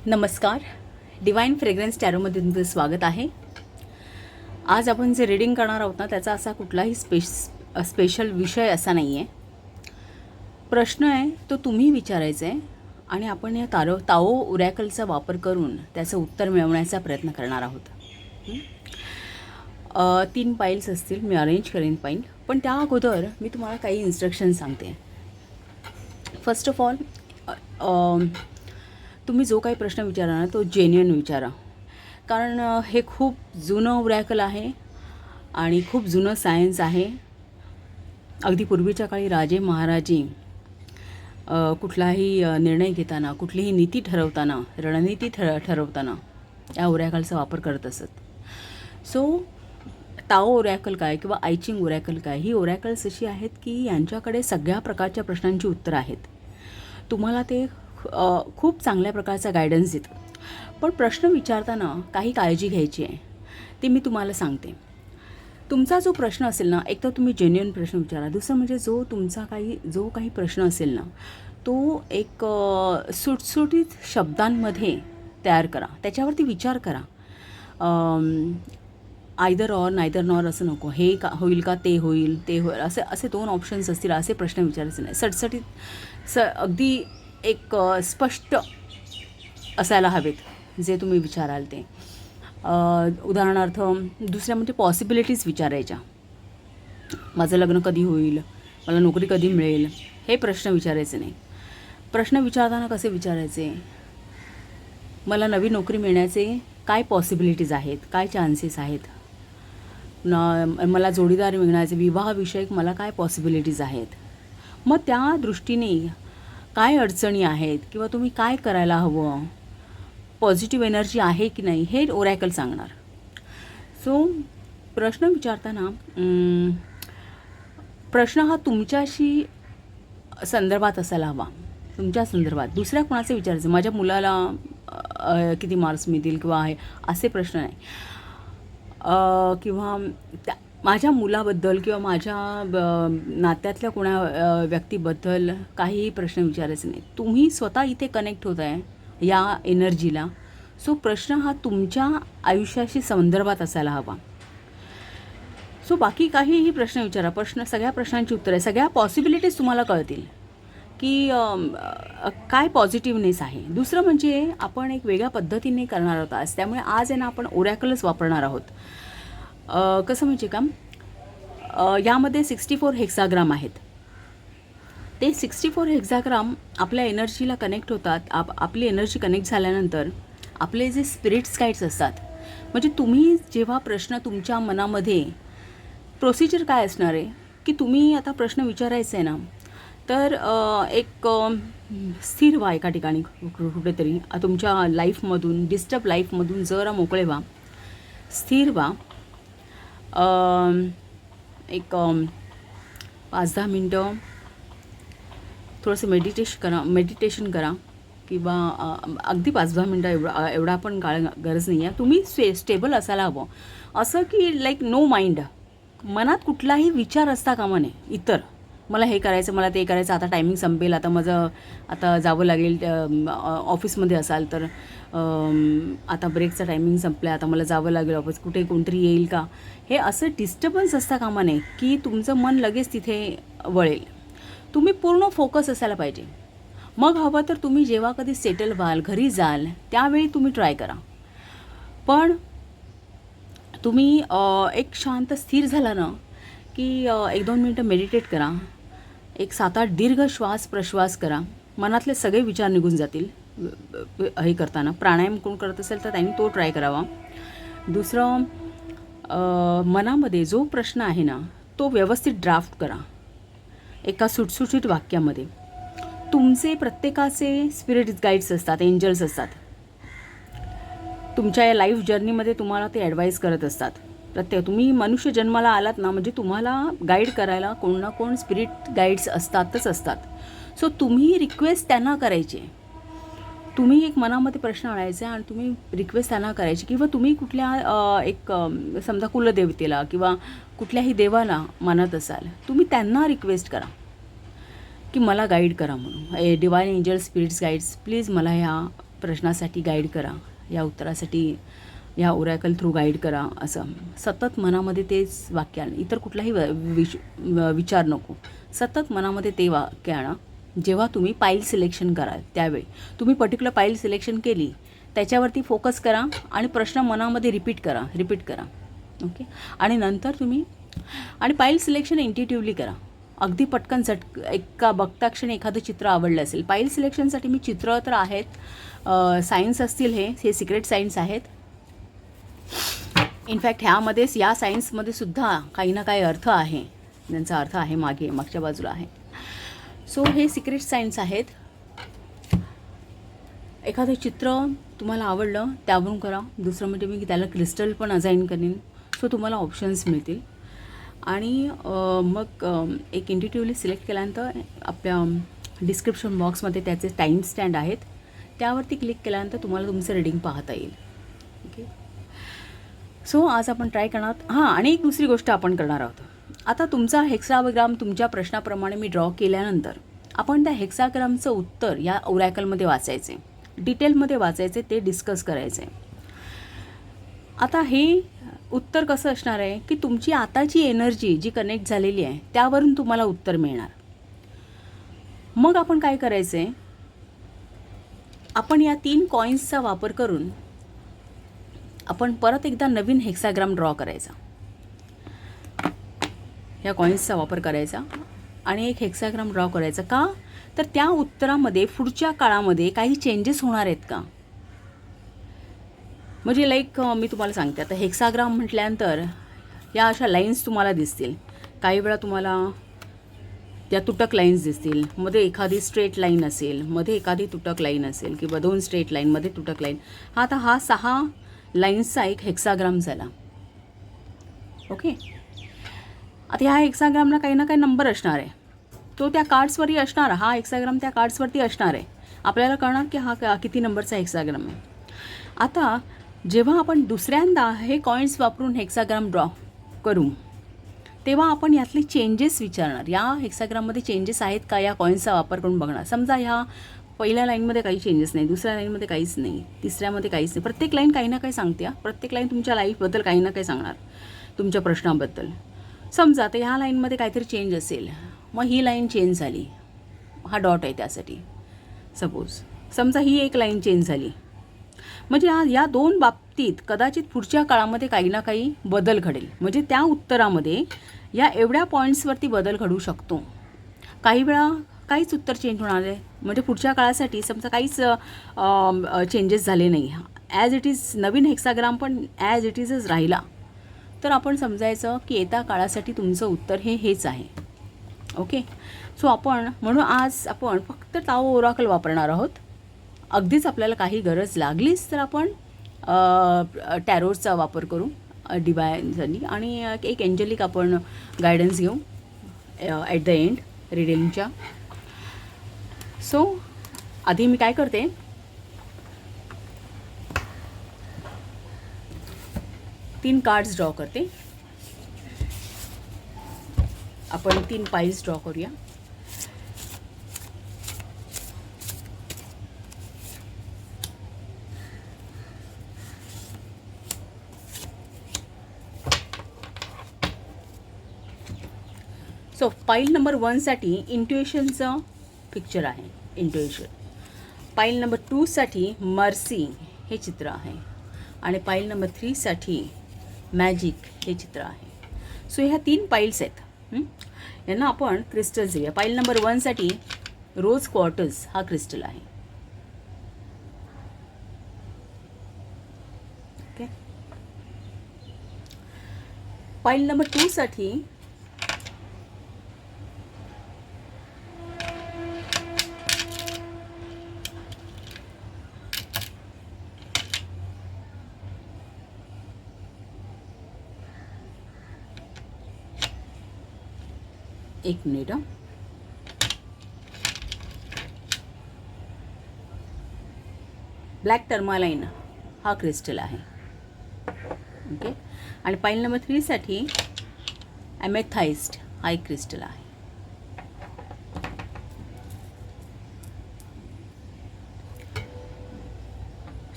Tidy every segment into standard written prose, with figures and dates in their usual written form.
नमस्कार. Divine fragrance टॅरोमध्ये तुमचं स्वागत आहे. आज आपण जे रीडिंग करणार आहोत ना, त्याचा असा कुठलाही स्पेशल विषय असा नाही आहे. प्रश्न आहे तो तुम्ही विचारायचा आहे आणि आपण या ताओ ओरॅकलचा वापर करून त्याचं उत्तर मिळवण्याचा प्रयत्न करणार आहोत. 3 पाईल्स असतील, मी अरेंज करेन पाईल, पण त्या अगोदर मी तुम्हाला काही इन्स्ट्रक्शन सांगते. फर्स्ट ऑफ ऑल, तुम्ही जो काही प्रश्न विचारा ना तो जेन्युइन विचारा, कारण हे खूप जुनं ओरॅकल आहे आणि खूप जुनं सायन्स आहे. अगदी पूर्वीच्या काळी राजे महाराजे कुठलाही निर्णय घेताना, कुठलीही नीती ठरवताना, रणनीती ठरवताना या ओरॅकलचा वापर करत असत. सो ताओ ओरॅकल काय किंवा आयचिंग ओरॅकल काय, ही ओरॅकल्स अशी आहेत की यांच्याकडे सगळ्या प्रकारच्या प्रश्नांची उत्तरं आहेत. तुम्हाला ते खूप चांगल्या प्रकारचा गायडन्स देतं. पण प्रश्न विचारताना काही काळजी घ्यायची आहे, ते मी तुम्हाला सांगते. तुमचा जो प्रश्न असेल ना, एक तर तुम्ही जेन्युइन प्रश्न विचारा. दुसरं म्हणजे जो काही प्रश्न असेल ना, तो एक सुटसुटीत शब्दांमध्ये तयार करा, त्याच्यावरती विचार करा. आयदर ऑर नायदर नॉर असं नको, हे का होईल का, ते होईल ते होईल, असे 2 ऑप्शन्स असतील असे प्रश्न विचारायचे नाही. सटसटीत अगदी एक स्पष्ट असायला हवेत जे तुम्ही विचाराल ते. उदाहरणार्थ दुसऱ्या म्हणजे पॉसिबिलिटीज विचारायच्या. माझं लग्न कधी होईल, मला नोकरी कधी मिळेल, हे प्रश्न विचारायचे नाही. प्रश्न विचारताना कसे विचारायचे, मला नवी नोकरी मिळण्याचे काय पॉसिबिलिटीज आहेत, काय चान्सेस आहेत, मला जोडीदार मिळण्याचे विवाहविषयक मला काय पॉसिबिलिटीज आहेत, मग त्या दृष्टीने काय अडचणी आहेत किंवा तुम्ही काय करायला हवं, पॉझिटिव्ह एनर्जी आहे की नाही, हे ओरॅकल सांगणार. सो प्रश्न विचारताना प्रश्न हा तुमच्याशी संदर्भात असायला हवा, तुमच्या संदर्भात. दुसऱ्या कोणाचे विचारायचं, माझ्या मुलाला किती मार्क्स मिळतील किंवा आहे असे प्रश्न नाही, किंवा माझ्या मुलाबद्दल किंवा माझ्या नात्यातल्या कोणा व्यक्तीबद्दल काहीही प्रश्न विचारायचे नाही. तुम्ही स्वतः इथे कनेक्ट होत आहे या एनर्जीला. सो प्रश्न हा तुमच्या आयुष्याशी संदर्भात असायला हवा. सो बाकी काहीही प्रश्न विचारा, सगळ्या प्रश्नांची उत्तरं आहे, सगळ्या पॉसिबिलिटीज तुम्हाला कळतील की काय पॉझिटिव्हनेस आहे. दुसरं म्हणजे आपण एक वेगळ्या पद्धतीने करणार आहोत आज, त्यामुळे आज आहे ना आपण ओरॅकलच वापरणार आहोत. कसं म्हणजे का, यामध्ये 64 हेक्साग्राम आहेत. ते 64 हेक्साग्राम आपल्या एनर्जीला कनेक्ट होतात. आपली एनर्जी कनेक्ट झाल्यानंतर आपले जे स्पिरिट्स गाईड्स असतात, म्हणजे तुम्ही जेव्हा प्रश्न तुमच्या मनामध्ये, प्रोसिजर काय असणार आहे की तुम्ही आता प्रश्न विचारायचा आहे ना, तर एक स्थिर व्हा एका ठिकाणी, कुठेतरी तुमच्या लाईफमधून, डिस्टर्ब लाईफमधून जरा मोकळे व्हा, स्थिर व्हा. एक 5-10 मिनटं थोडंसं मेडिटेशन करा किंवा अगदी 5-10 मिनटं, एवढा पण गरज नाही आहे. तुम्ही स्टेबल असायला हवं, असं की लाईक नो माइंड, मनात कुठलाही विचार असता कामा नये. इतर मला हे करायचं, मला ते करायचं, आता टायमिंग संपेल, आता जावं लागेल, ऑफिसमध्ये असाल तर आता ब्रेकचा टायमिंग संपला, आता मला जावं लागेल ऑफिस, कुठे कोणतरी येईल का, हे असं डिस्टर्बन्स असता कामा नये की तुमचं मन लगेच तिथे वळेल. तुम्ही पूर्ण फोकस असायला पाहिजे. मग हवं तर तुम्ही जेव्हा कधी सेटल व्हाल, घरी जाल, त्यावेळी तुम्ही ट्राय करा. पण तुम्ही एक शांत स्थिर झाला ना की 1-2 मिनटं मेडिटेट करा, एक 7-8 दीर्घ श्वास प्रश्वास करा, मनातले सगळे विचार निघून जातील. हे करताना प्राणायाम कोण करत असेल तर त्यांनी तो ट्राय करावा. दुसरं, मनामध्ये जो प्रश्न आहे ना तो व्यवस्थित ड्राफ्ट करा एका सुटसुटीत वाक्यामध्ये. तुमचे प्रत्येकाचे स्पिरिट गाईड्स असतात, एंजल्स असतात, तुमच्या या लाईफ जर्नीमध्ये तुम्हाला ते ॲडवाईज करत असतात. तुम्ही मनुष्य जन्माला आलात ना, म्हणजे तुम्हाला गाईड करायला कोण ना कोण स्पिरिट गाईड्स असतातच असतात. सो तुम्ही रिक्वेस्ट त्यांना करायची, तुम्ही एक मनामध्ये प्रश्न आणायचे आणि तुम्ही रिक्वेस्ट त्यांना करायची, किंवा तुम्ही कुठल्या एक समजा कुलदेवतेला किंवा कुठल्याही देवाला मानत असाल, तुम्ही त्यांना रिक्वेस्ट करा की मला गाईड करा म्हणून. Divine angels, spirits guides, please मला ह्या प्रश्नासाठी गाईड करा, या उत्तरासाठी या ओरॅकल थ्रू गाईड करा, असं सतत मनामध्ये तेच वाक्य आणा. इतर कुठलाही विचार नको, सतत मनामध्ये ते वाक्य आणा. जेव्हा तुम्ही पाईल सिलेक्शन कराल त्यावेळी तुम्ही पर्टिक्युलर पाईल सिलेक्शन केली, त्याच्यावरती फोकस करा आणि प्रश्न मनामध्ये रिपीट करा. ओके. आणि नंतर तुम्ही आणि पाईल सिलेक्शन इंट्युटिव्हली करा. अगदी पटकन एका बघता क्षणी एखादं चित्र आवडलं असेल. पाईल सिलेक्शनसाठी मी चित्र तर आहेत, सायन्स असतील, हे सिक्रेट सायन्स आहेत. इनफॅक्ट ह्यामध्येच या सायन्समध्ये सुद्धा काही ना काही अर्थ आहे, त्यांचा अर्थ आहे मागच्या बाजूला आहे. सो हे सिक्रेट सायन्स आहेत. एखादं चित्र तुम्हाला आवडलं त्यावरून करा. दुसरं म्हणजे मी त्याला क्रिस्टल पण असाइन करेन, सो तुम्हाला ऑप्शन्स मिळतील. आणि मग एक इंट्युटिव्हली सिलेक्ट केल्यानंतर आपल्या डिस्क्रिप्शन बॉक्समध्ये त्याचे टाईम स्टँड आहेत, त्यावरती क्लिक केल्यानंतर तुम्हाला तुमचं रीडिंग पाहता येईल. ओके. सो आज आपण ट्राय करणार. आणि एक दुसरी गोष्ट आपण करणार आहोत. आता तुमचा हेक्साग्राम तुमच्या प्रश्नाप्रमाणे मी ड्रॉ केल्यानंतर आपण त्या हेक्साग्रामचं उत्तर या ओरॅकलमध्ये वाचायचे, डिटेलमध्ये वाचायचे, ते डिस्कस करायचे. आता हे उत्तर कसं असणार आहे की तुमची आताची एनर्जी जी कनेक्ट झालेली आहे त्यावरून तुम्हाला उत्तर मिळणार. मग आपण काय करायचं आहे, आपण या 3 कॉईन्सचा वापर करून आपण परत एकदा नवीन हेक्साग्राम ड्रॉ करायचा. ह्या कॉईन्सचा वापर करायचा आणि एक हेक्साग्राम ड्रॉ करायचा. का तर त्या उत्तरामध्ये पुढच्या काळामध्ये काही चेंजेस होणार आहेत का. म्हणजे लाईक मी तुम्हाला सांगते, आता हेक्साग्राम म्हटल्यानंतर या अशा लाईन्स तुम्हाला दिसतील. काही वेळा तुम्हाला त्या तुटक लाईन्स दिसतील, मध्ये एखादी स्ट्रेट लाईन असेल, मध्ये एखादी तुटक लाईन असेल, किंवा 2 स्ट्रेट लाईन मध्ये तुटक लाईन. आता हा 6 लाईन्सचा एक हेक्साग्राम झाला. ओके. आता ह्या हेक्साग्रामला काही ना काही नंबर असणार आहे, तो त्या कार्ड्सवरही असणार. हा हेक्साग्राम त्या कार्ड्सवरती असणार आहे. आपल्याला कळणार की हा किती नंबरचा हेक्साग्राम आहे. आता जेव्हा आपण दुसऱ्यांदा हे कॉईन्स वापरून हेक्साग्राम ड्रॉ करू तेव्हा आपण यातले चेंजेस विचारणार. या हेक्साग्राममध्ये चेंजेस आहेत का, या कॉईन्सचा वापर करून बघणार. समजा ह्या पहिल्या लाईनमध्ये काही चेंजेस नाही, दुसऱ्या लाईनमध्ये काहीच नाही, तिसऱ्यामध्ये काहीच नाही. प्रत्येक लाईन काही ना काही सांगते. प्रत्येक लाईन तुमच्या लाईफबद्दल काही ना काही सांगणार, तुमच्या प्रश्नाबद्दल. समजा आता ह्या लाईनमध्ये काहीतरी चेंज असेल, मग ही लाईन चेंज झाली, हा डॉट आहे त्यासाठी. समजा ही एक लाईन चेंज झाली, म्हणजे या 2 बाबतीत कदाचित पुढच्या काळामध्ये काही ना काही बदल घडेल. म्हणजे त्या उत्तरामध्ये या एवढ्या पॉईंट्सवरती बदल घडू शकतो. काही वेळा काहीच उत्तर चेंज होणार आहे, म्हणजे पुढच्या काळासाठी समजा काहीच चेंजेस झाले नाही, as it is Naveen hexagram पण ॲज इट इजच राहिला, तर आपण समजायचं की येत्या काळासाठी तुमचं उत्तर हेच आहे. ओके. सो म्हणून आज आपण फक्त टाओ ओराकल वापरणार आहोत. अगदीच आपल्याला काही गरज लागलीच तर आपण टॅरोटचा वापर करू डिवायनसाठी, आणि एक एंजलिक आपण गायडन्स घेऊ ॲट द एंड रिडिंगच्या. सो आधी मी काय करते, तीन कार्ड्स ड्रॉ करते. आपण 3 पाईल्स ड्रॉ करूया. सो पाईल नंबर 1 साठी इंट्युएशनचं पिक्चर आहे, इंट्युएशन. पाईल नंबर 2 साठी मर्सी हे चित्र आहे, आणि पाईल नंबर 3 साठी मॅजिक हे चित्र आहे. सो ह्या 3 पाईल्स आहेत. यांना आपण क्रिस्टल्स देऊया. पाईल नंबर 1 साठी रोज क्वार्टर्स हा क्रिस्टल आहे. ओके. पाईल नंबर 2 साठी एक मिनिट. ब्लॅक टर्मालाइन हा क्रिस्टल आहे. ओके. आणि पाईल नंबर 3 साठी ॲमेथाइस्ट हा एक क्रिस्टल आहे.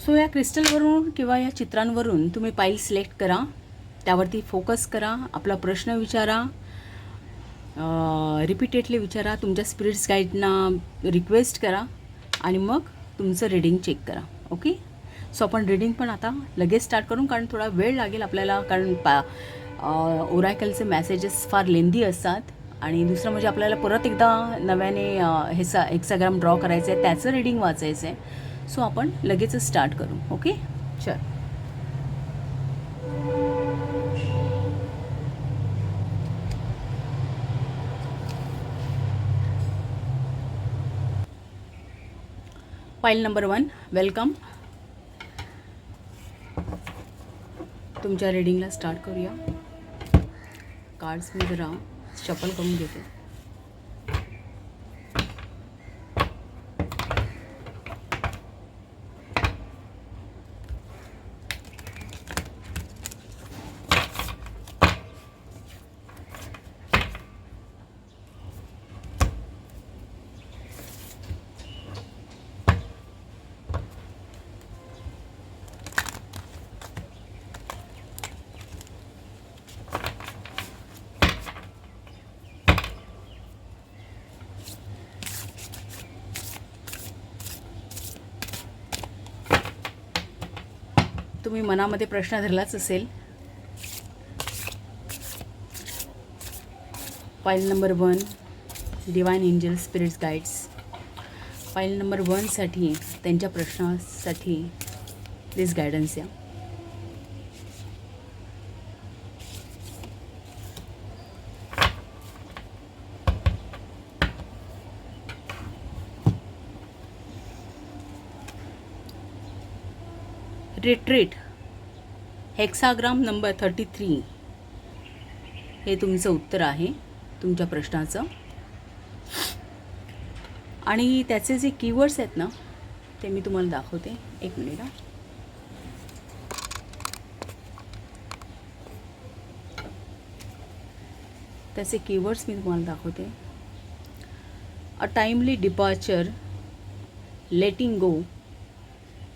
सो या क्रिस्टलवरून किंवा या चित्रांवरून तुम्ही पाईल सिलेक्ट करा, त्यावरती फोकस करा, आपला प्रश्न विचारा, रिपीटेडली विचारा, तुमच्या स्पिरिट्स गाईडना रिक्वेस्ट करा आणि मग तुमचं रीडिंग चेक करा. ओके. सो आपण रीडिंग पण आता लगेच स्टार्ट करू, कारण थोडा वेळ लागेल आपल्याला, कारण ओरॅकलचे मेसेजेस फार लेंदी असतात आणि दुसरं म्हणजे आपल्याला परत एकदा नव्याने हेक्साग्राम ड्रॉ करायचं आहे, त्याचं रीडिंग वाचायचं आहे. सो आपण लगेचच स्टार्ट करू. ओके. चल. File number 1, welcome. तुमच्या रीडिंगला स्टार्ट करूया. कार्ड्स मी जरा शफल करून घेते. तुम्ही मनामध्ये प्रश्न धरलाच असेल. File number 1, divine angel spirits guides. File number 1 साठी त्यांच्या प्रश्नासाठी प्लीज गायडन्स या. रिट्रीट हेक्साग्राम नंबर 33 हे तुमचं उत्तर आहे तुमच्या प्रश्नाचं. आणि त्याचे जे कीवर्ड्स आहेत ना ते मी तुम्हाला दाखवते. एक मिनिट. त्याचे कीवर्ड्स मी तुम्हाला दाखवते. A timely departure, letting go,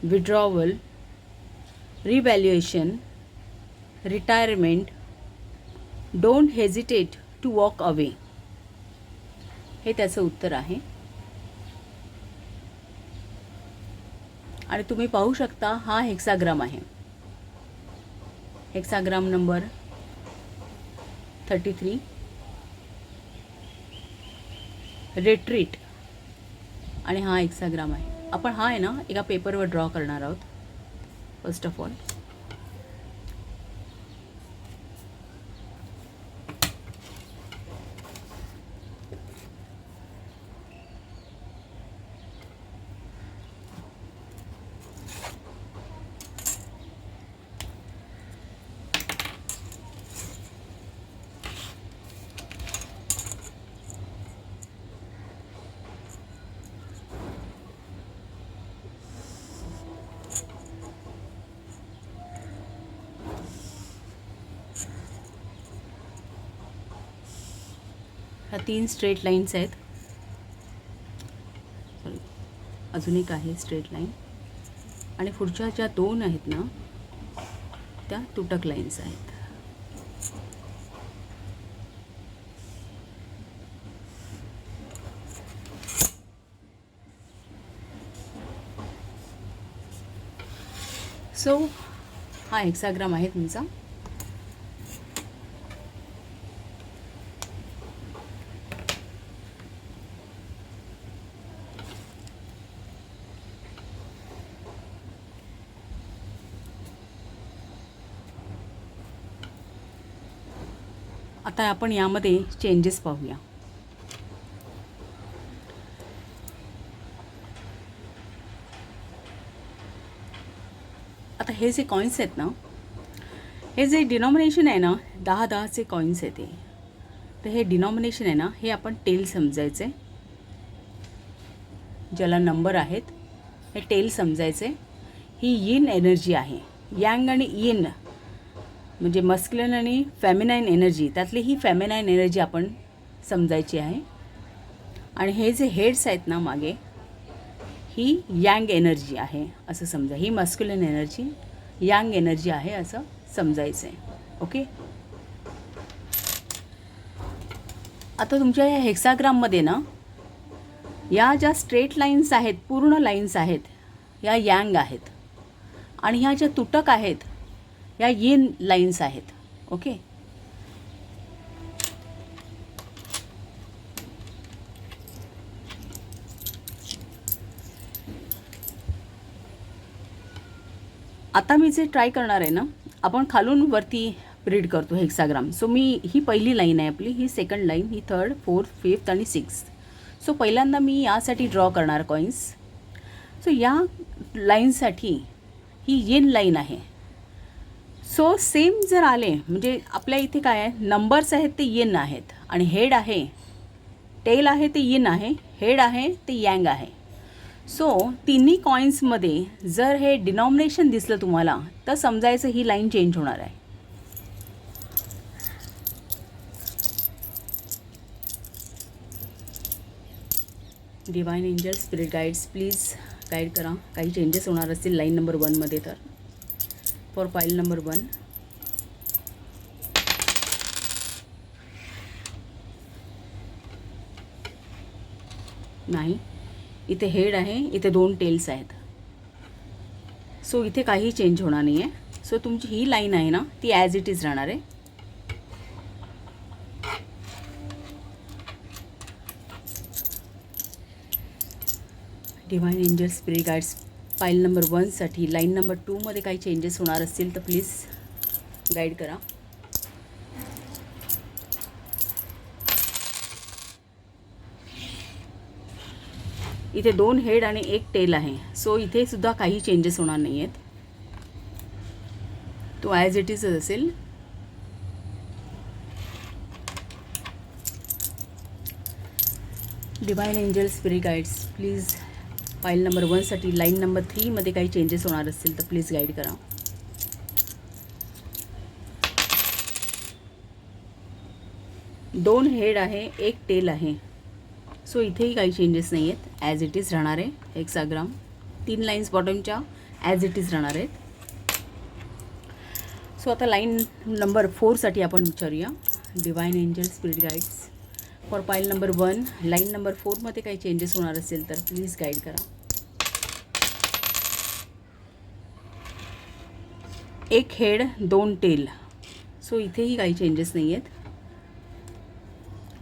withdrawal, revaluation, retirement, don't hesitate to walk away, हे त्याचं उत्तर आहे. आणि तुम्ही पाहू शकता हा हेक्साग्राम आहे. हेक्साग्राम नंबर 33, रिट्रीट, आणि हा हेक्साग्राम आहे. आपण हा आहे ना एका पेपरवर ड्रॉ करणार आहोत. फर्स्ट ऑफ ऑल ह्या 3 स्ट्रेट लाईन्स आहेत. सॉरी, अजून एक आहे स्ट्रेट लाईन, आणि पुढच्या ज्या 2 आहेत ना त्या तुटक लाईन्स आहेत. सो हा हेक्साग्राम आहे तुमचा. आता आपण यामध्ये चेंजेस पाहूया. आता हे जे कॉईन्स आहेत ना, हे जे डिनॉमिनेशन आहे ना 10-10चे कॉईन्स आहेत. तर हे डिनॉमिनेशन आहे ना हे आपण टेल समजायचे. ज्याला नंबर आहेत हे टेल समजायचे. ही यिन एनर्जी आहे. यांग आणि यिन म्हणजे मस्क्युलिन आणि फेमिनाईन एनर्जी, त्यातली ही फेमिनाईन एनर्जी आपण समजायची आहे. आणि हे जे हेड्स आहेत ना मागे, ही यांग एनर्जी आहे असं समजा. ही मस्क्युलिन एनर्जी यांग एनर्जी आहे असं समजायचं आहे. ओके. आता तुमच्या या हेक्साग्राममध्ये ना या ज्या स्ट्रेट लाईन्स आहेत, पूर्ण लाईन्स आहेत, या यांग आहेत आणि ह्या ज्या तुटक आहेत या यिन लाईन्स आहेत. ओके. आता मी जे ट्राय करणार आहे ना, आपण खालून वरती रीड करतो हेक्साग्राम. सो मी ही पहिली लाईन आहे आपली, ही सेकंड लाईन, ही थर्ड, फोर्थ, फिफ्थ आणि सिक्स्थ. सो पहिल्यांदा मी यासाठी ड्रॉ करणार कॉईन्स. सो या लाईनसाठी ही येन लाईन आहे. सो सेम जर आले म्हणजे आपल्या इथे काय आहे, नंबर्स आहेत ते येन आहेत आणि हेड आहे, टेल आहे ते येन आहे, हेड आहे ते यांग आहे. सो तिन्ही कॉईन्समध्ये जर हे डिनॉमिनेशन दिसलं तुम्हाला तर समजायचं ही लाईन चेंज होणार आहे. Divine angel, spirit guides please guide करा. काही चेंजेस होणार असतील लाईन नंबर 1मध्ये तर. फॉर पाईल नंबर 1 नाही, इथे हेड आहे, इथे 2 टेल्स आहेत. सो इथे काही चेंज होणार नाही आहे. सो तुमची ही लाईन आहे ना ती ॲज इट इज राहणार आहे. Divine angel, spirit guides, file number 1साठी लाईन नंबर 2मध्ये काही चेंजेस होणार असतील तर प्लीज गाईड करा. इथे 2 हेड आणि 1 टेल आहे. सो इथे सुद्धा काही चेंजेस होणार नाही आहेत, तो ॲज इट इजच असेल. Divine angel, spirit guides please file number 1साठी लाईन नंबर 3मध्ये काही चेंजेस होणार असतील तर प्लीज गाईड करा. दोन हेड आहे, 1 टेल आहे. सो इथेही काही चेंजेस नाही आहेत, ॲज इट इज राहणार आहे. हेक्साग्राम 3 लाईन्स बॉटमच्या ॲज इट इज राहणार आहेत. सो आता लाईन नंबर 4साठी आपण विचारूया. Divine angel, spirit guides for pile number 1 line number 4मध्ये काही चेंजेस होणार असेल तर प्लीज गाईड करा. 1 हेड, 2 टेल. सो इथेही काही चेंजेस नाही आहेत,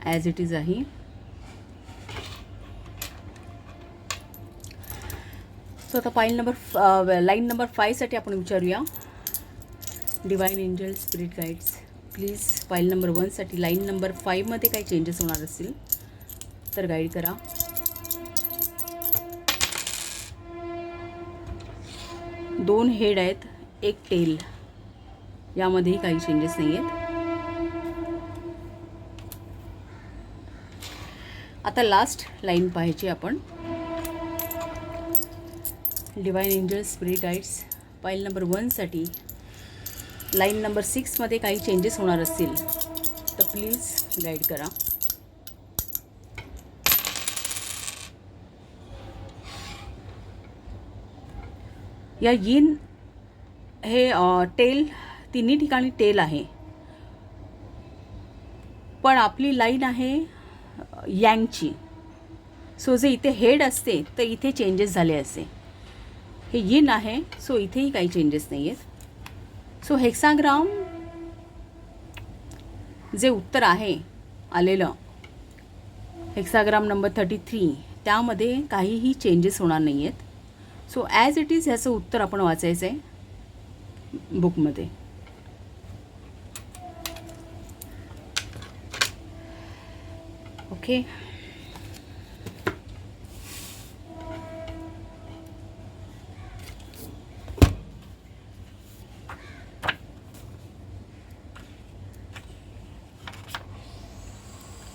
ॲज इट इज आहे. सो आता पाईल नंबर लाईन नंबर 5साठी आपण विचारूया. Divine angel, spirit guides please file number 1साठी लाईन नंबर 5मध्ये काही चेंजेस होणार असतील तर गाईड करा. दोन हेड आहेत, 1 टेल. यामध्येही काही चेंजेस नाही आहेत. आता लास्ट लाईन पाहायची आपण. Divine angel, spirit guides file number 1साठी लाईन नंबर 6मध्ये काही चेंजेस होणार असतील तर प्लीज गाईड करा. या यिन हे टेल, तिन्ही ठिकाणी टेल आहे, पण आपली लाईन आहे यांगची. सो जे इथे हेड असते तर इथे चेंजेस झाले असते. हे यिन आहे, सो इथेही काही चेंजेस नाही आहेत. सो हेक्साग्राम जे उत्तर आहे आलेलं हेक्साग्राम नंबर 33 त्यामध्ये काहीही चेंजेस होणार नाही आहेत. सो ॲज इट इज ह्याचं उत्तर आपण वाचायचं आहे बुकमध्ये. ओके.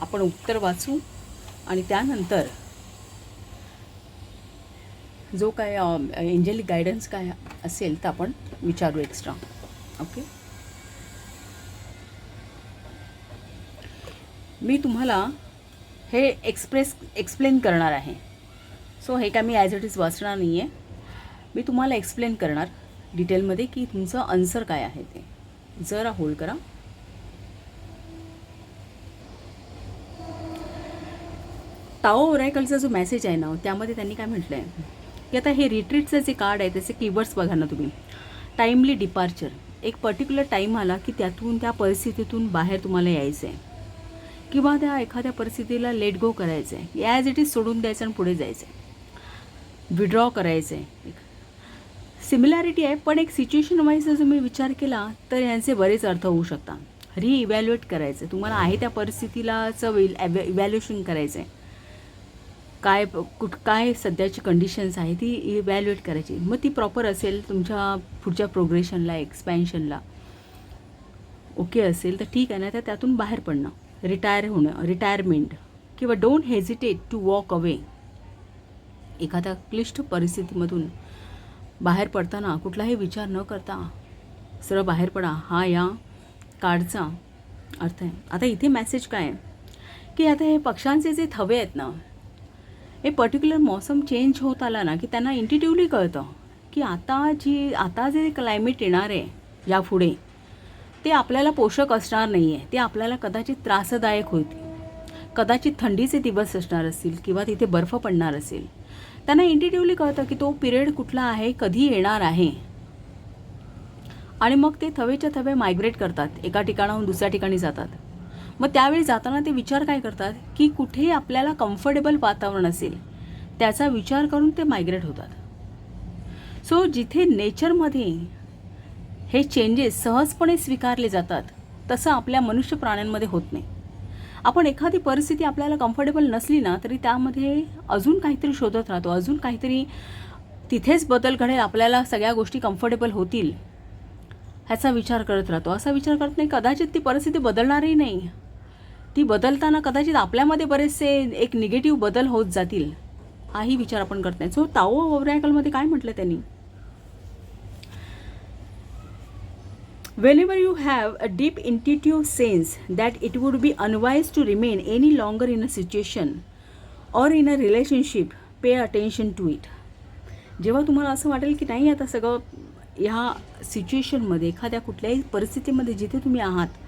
आपण उत्तर वाचू आणि त्यानंतर जो काय एंजेलिक गायडन्स काय असेल तर आपण विचारू एक्स्ट्रा. ओके. मी तुम्हाला हे एक्सप्लेन करणार आहे. सो हे काय मी ॲज इट इज वाचणार नाही आहे. मी तुम्हाला एक्सप्लेन करणार डिटेलमध्ये की तुमचं आन्सर काय आहे ते. जरा होल्ड करा. टाओ ओरॅकलचा जो मेसेज आहे ना, त्यामध्ये त्यांनी काय म्हटलं आहे की आता हे रिट्रीटचं जे कार्ड आहे त्याचे कीवर्ड्स बघा ना तुम्ही. टाईमली डिपार्चर, एक पर्टिक्युलर टाईम आला की त्यातून त्या परिस्थितीतून बाहेर तुम्हाला यायचं आहे किंवा त्या एखाद्या परिस्थितीला लेट गो करायचं आहे, ॲज इट इज सोडून द्यायचं आणि पुढे जायचं आहे, विड्रॉ करायचं आहे. सिमिलॅरिटी आहे, पण एक सिच्युएशन वाईज जर तुम्ही विचार केला तर यांचे बरेच अर्थ होऊ शकतात. रिइव्हॅल्युएट करायचं आहे तुम्हाला, आहे त्या परिस्थितीलाचं इव्हॅल्युएशन करायचं आहे. काय सध्याची कंडिशन्स आहे ती इव्हॅल्युएट करायची. मग ती प्रॉपर असेल तुमच्या पुढच्या प्रोग्रेशनला, एक्सपॅन्शनला ओके असेल तर ठीक आहे, ना तर त्यातून बाहेर पडणं, रिटायर होणं, रिटायरमेंट किंवा don't hesitate to walk away. एखाद्या क्लिष्ट परिस्थितीमधून बाहेर पडताना कुठलाही विचार न करता सरळ बाहेर पडा, हा या कार्डचा अर्थ आहे. आता इथे मेसेज काय आहे की आता हे पक्ष्यांचे जे थवे आहेत ना, हे पर्टिक्युलर मौसम चेंज होत आला ना की त्यांना इंट्युटिव्हली कळतं की आता जे क्लायमेट येणार आहे यापुढे ते आपल्याला पोषक असणार नाही आहे, ते आपल्याला कदाचित त्रासदायक होईल. कदाचित थंडीचे दिवस असणार असतील किंवा तिथे बर्फ पडणार असेल. त्यांना इंट्युटिव्हली कळतं की तो पिरियड कुठला आहे, कधी येणार आहे. आणि मग ते थवेच्या थवे मायग्रेट करतात, एका ठिकाणाहून दुसऱ्या ठिकाणी जातात. मग त्यावेळी जाताना ते विचार काय करतात की कुठे आपल्याला कम्फर्टेबल वातावरण असेल त्याचा विचार करून ते मायग्रेट होतात. सो जिथे नेचरमध्ये हे चेंजेस सहजपणे स्वीकारले जातात तसं आपल्या मनुष्य प्राण्यांमध्ये होत नाही. आपण एखादी परिस्थिती आपल्याला कम्फर्टेबल नसली ना तरी त्यामध्ये अजून काहीतरी शोधत राहतो, अजून काहीतरी तिथेच बदल घडेल, आपल्याला सगळ्या गोष्टी कम्फर्टेबल होतील ह्याचा विचार करत राहतो. असा विचार करत नाही कदाचित ती परिस्थिती बदलणारही नाही, ती बदलताना कदाचित आपल्यामध्ये बरेचसे एक निगेटिव्ह बदल होत जातील, हाही विचार आपण करत नाही. सो टाओ ओरॅकलमध्ये काय म्हटलं त्यांनी, whenever you have a deep intuitive sense that it would be unwise to remain any longer in a situation or in a relationship, pay attention to it. जेव्हा तुम्हाला असं वाटेल की नाही आता सगळं ह्या सिच्युएशनमध्ये, एखाद्या कुठल्याही परिस्थितीमध्ये जिथे तुम्ही आहात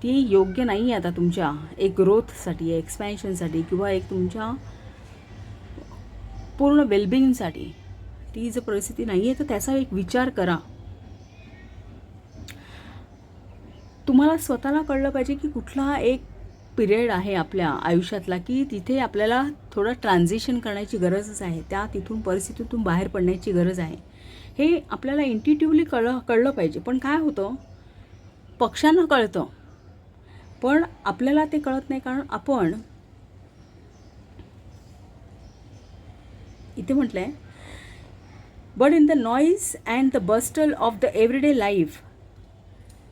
ती योग्य नाही आहे आता तुमच्या एक ग्रोथसाठी, एक्सपॅन्शनसाठी किंवा एक तुमच्या पूर्ण वेलबिंगसाठी, ती जर परिस्थिती नाही आहे तर त्याचा एक विचार करा. तुम्हाला स्वतःला कळलं पाहिजे की कुठला एक पिरियड आहे आपल्या आयुष्यातला की तिथे आपल्याला थोडं ट्रान्झिशन करण्याची गरजच आहे, तिथून परिस्थितीतून बाहेर पडण्याची गरज आहे. हे आपल्याला इंट्युटिव्हली कळलं पाहिजे. पण काय होतं, पक्ष्यांना कळतं पण आपल्याला ते कळत नाही, कारण आपण इथे म्हटलं आहे but in the noise and the bustle of the everyday life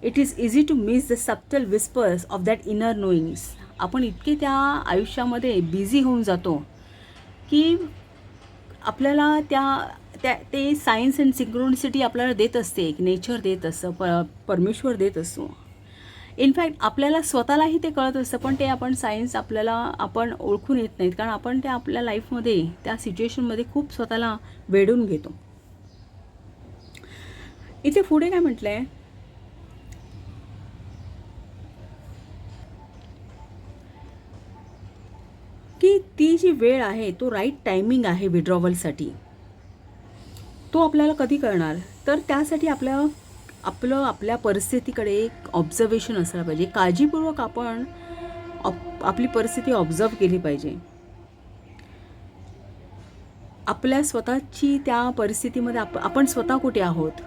it is easy to miss the subtle whispers of that inner knowings. आपण इतके त्या आयुष्यामध्ये बिझी होऊन जातो की आपल्याला ते सायन्स अँड सिंक्रोनिसिटी आपल्याला देत असते, एक नेचर देत असतं, परमेश्वर देत असतो. इनफॅक्ट आपल्याला स्वतःलाही ते कळत असतं, पण ते आपण सायन्स आपण ओळखून येत नाहीत, कारण आपण ते आपल्या लाईफमध्ये त्या सिच्युएशनमध्ये खूप स्वतःला वेढून घेतो. इथे पुढे काय म्हटलं आहे की ती जी वेळ आहे, तो राईट टायमिंग आहे विड्रॉवलसाठी. तो आपल्याला कधी कळणार, तर त्यासाठी आपल्या परिस्थितीकडे एक ऑब्झर्वेशन असलं पाहिजे. काळजीपूर्वक आपण आपली परिस्थिती ऑब्झर्व केली पाहिजे. आपल्या स्वतःची त्या परिस्थितीमध्ये आपण स्वतः कुठे आहोत,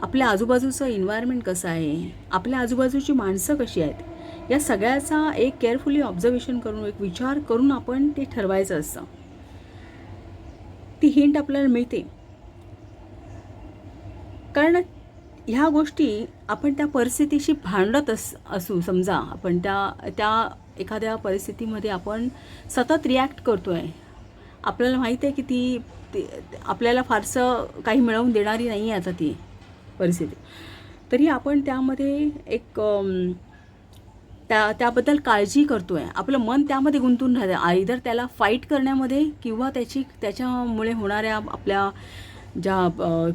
आपल्या आजूबाजूचं एन्व्हायरमेंट कसं आहे, आपल्या आजूबाजूची माणसं कशी आहेत, या सगळ्याचा एक केअरफुली ऑब्झर्वेशन करून, एक विचार करून आपण ते ठरवायचं असतं. ती हिंट आपल्याला मिळते, कारण ह्या गोष्टी आपण त्या परिस्थितीशी भांडत असू. समजा आपण त्या एखाद्या परिस्थितीमध्ये आपण सतत रिॲक्ट करतो आहे, आपल्याला माहीत आहे की ती आपल्याला फारसं काही मिळवून देणारी नाही आहे आता ती परिस्थिती, तरी आपण त्यामध्ये एक त्याबद्दल काळजी करतो आहे, आपलं मन त्यामध्ये गुंतून राहतं, आयदर त्याला फाईट करण्यामध्ये किंवा त्याच्यामुळे होणाऱ्या आपल्या ज्या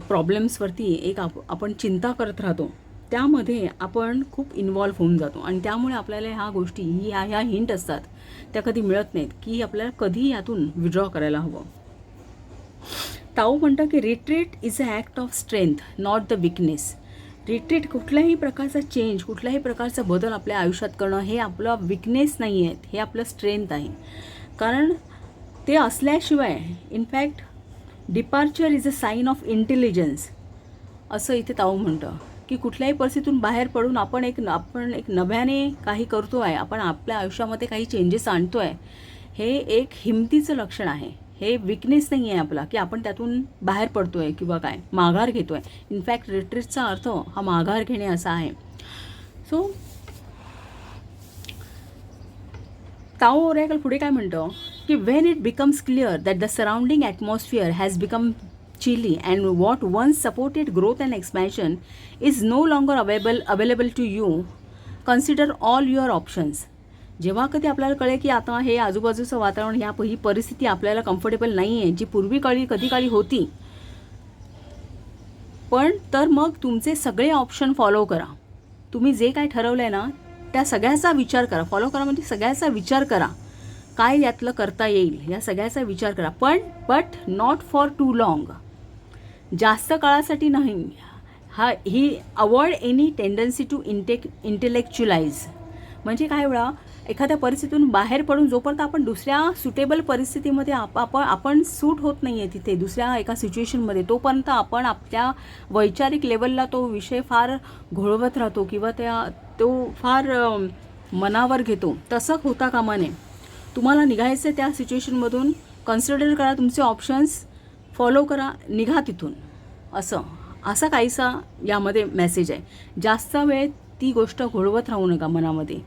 प्रॉब्लेम्सवरती आपण चिंता करत राहतो, त्यामध्ये आपण खूप इन्वॉल्व्ह होऊन जातो. आणि त्यामुळे आपल्याला ह्या गोष्टी ह्या हिंट असतात त्या कधी मिळत नाहीत की आपल्याला कधी यातून विड्रॉ करायला हवं. ताऊ म्हणतं की retreat is a act of strength not the weakness. Retreat, कुठल्याही प्रकारचा चेंज, कुठल्याही प्रकारचा बदल आपल्या आयुष्यात करणं हे आपलं विकनेस नाही आहे, हे आपलं स्ट्रेंथ आहे. कारण ते असल्याशिवाय in fact departure is a sine of intelligence असं इथे ताऊ म्हणतं की कुठल्याही परिस्थितीतून बाहेर पडून आपण एक नव्याने काही करतो आहे, आपण आपल्या आयुष्यामध्ये काही चेंजेस आणतो आहे, हे एक हिमतीचं लक्षण आहे. हे विकनेस नाही आहे आपला की आपण त्यातून बाहेर पडतो आहे किंवा काय माघार घेतो आहे. इनफॅक्ट रिट्रीटचा अर्थ हा माघार घेणे असा आहे. सो ताओ ओरॅकल पुढे काय म्हणतं की Wien it becomes clear that the surrounding atmosphere has become chilly and what once supported growth and expansion is no longer available to you, consider all your options. जेव्हा कधी आपल्याला कळे की आता हे आजूबाजूचं वातावरण, ही परिस्थिती आपल्याला कम्फर्टेबल नाही आहे, जी पूर्वी कधी काळी होती, पण तर मग तुमचे सगळे ऑप्शन फॉलो करा. तुम्ही जे काय ठरवलं आहे ना त्या सगळ्याचा विचार करा. फॉलो करा म्हणजे सगळ्याचा विचार करा, काय यातलं करता येईल या सगळ्याचा विचार करा. But not for too long, जास्त काळासाठी नाही. ही avoid any tendency to intellectualise. म्हणजे काय वेळा एखाद्या परिस्थितीतून बाहेर पडून जोपर्यंत आपण दुसऱ्या सुटेबल परिस्थितीमध्ये आपण सूट होत नाही आहे तिथे दुसऱ्या एका सिच्युएशनमध्ये, तोपर्यंत आपण आपल्या वैचारिक लेवलला तो विषय फार घोळवत राहतो किंवा तो फार मनावर घेतो. तसं होता कामा नये. तुम्हाला निघायचं त्या सिच्युएशनमधून, कन्सिडर करा तुमचे ऑप्शन्स, फॉलो करा, निघा तिथून. असा काहीसा यामध्ये मेसेज आहे. जास्त वेळ ती गोष्ट घोळवत राहू नका मनामध्ये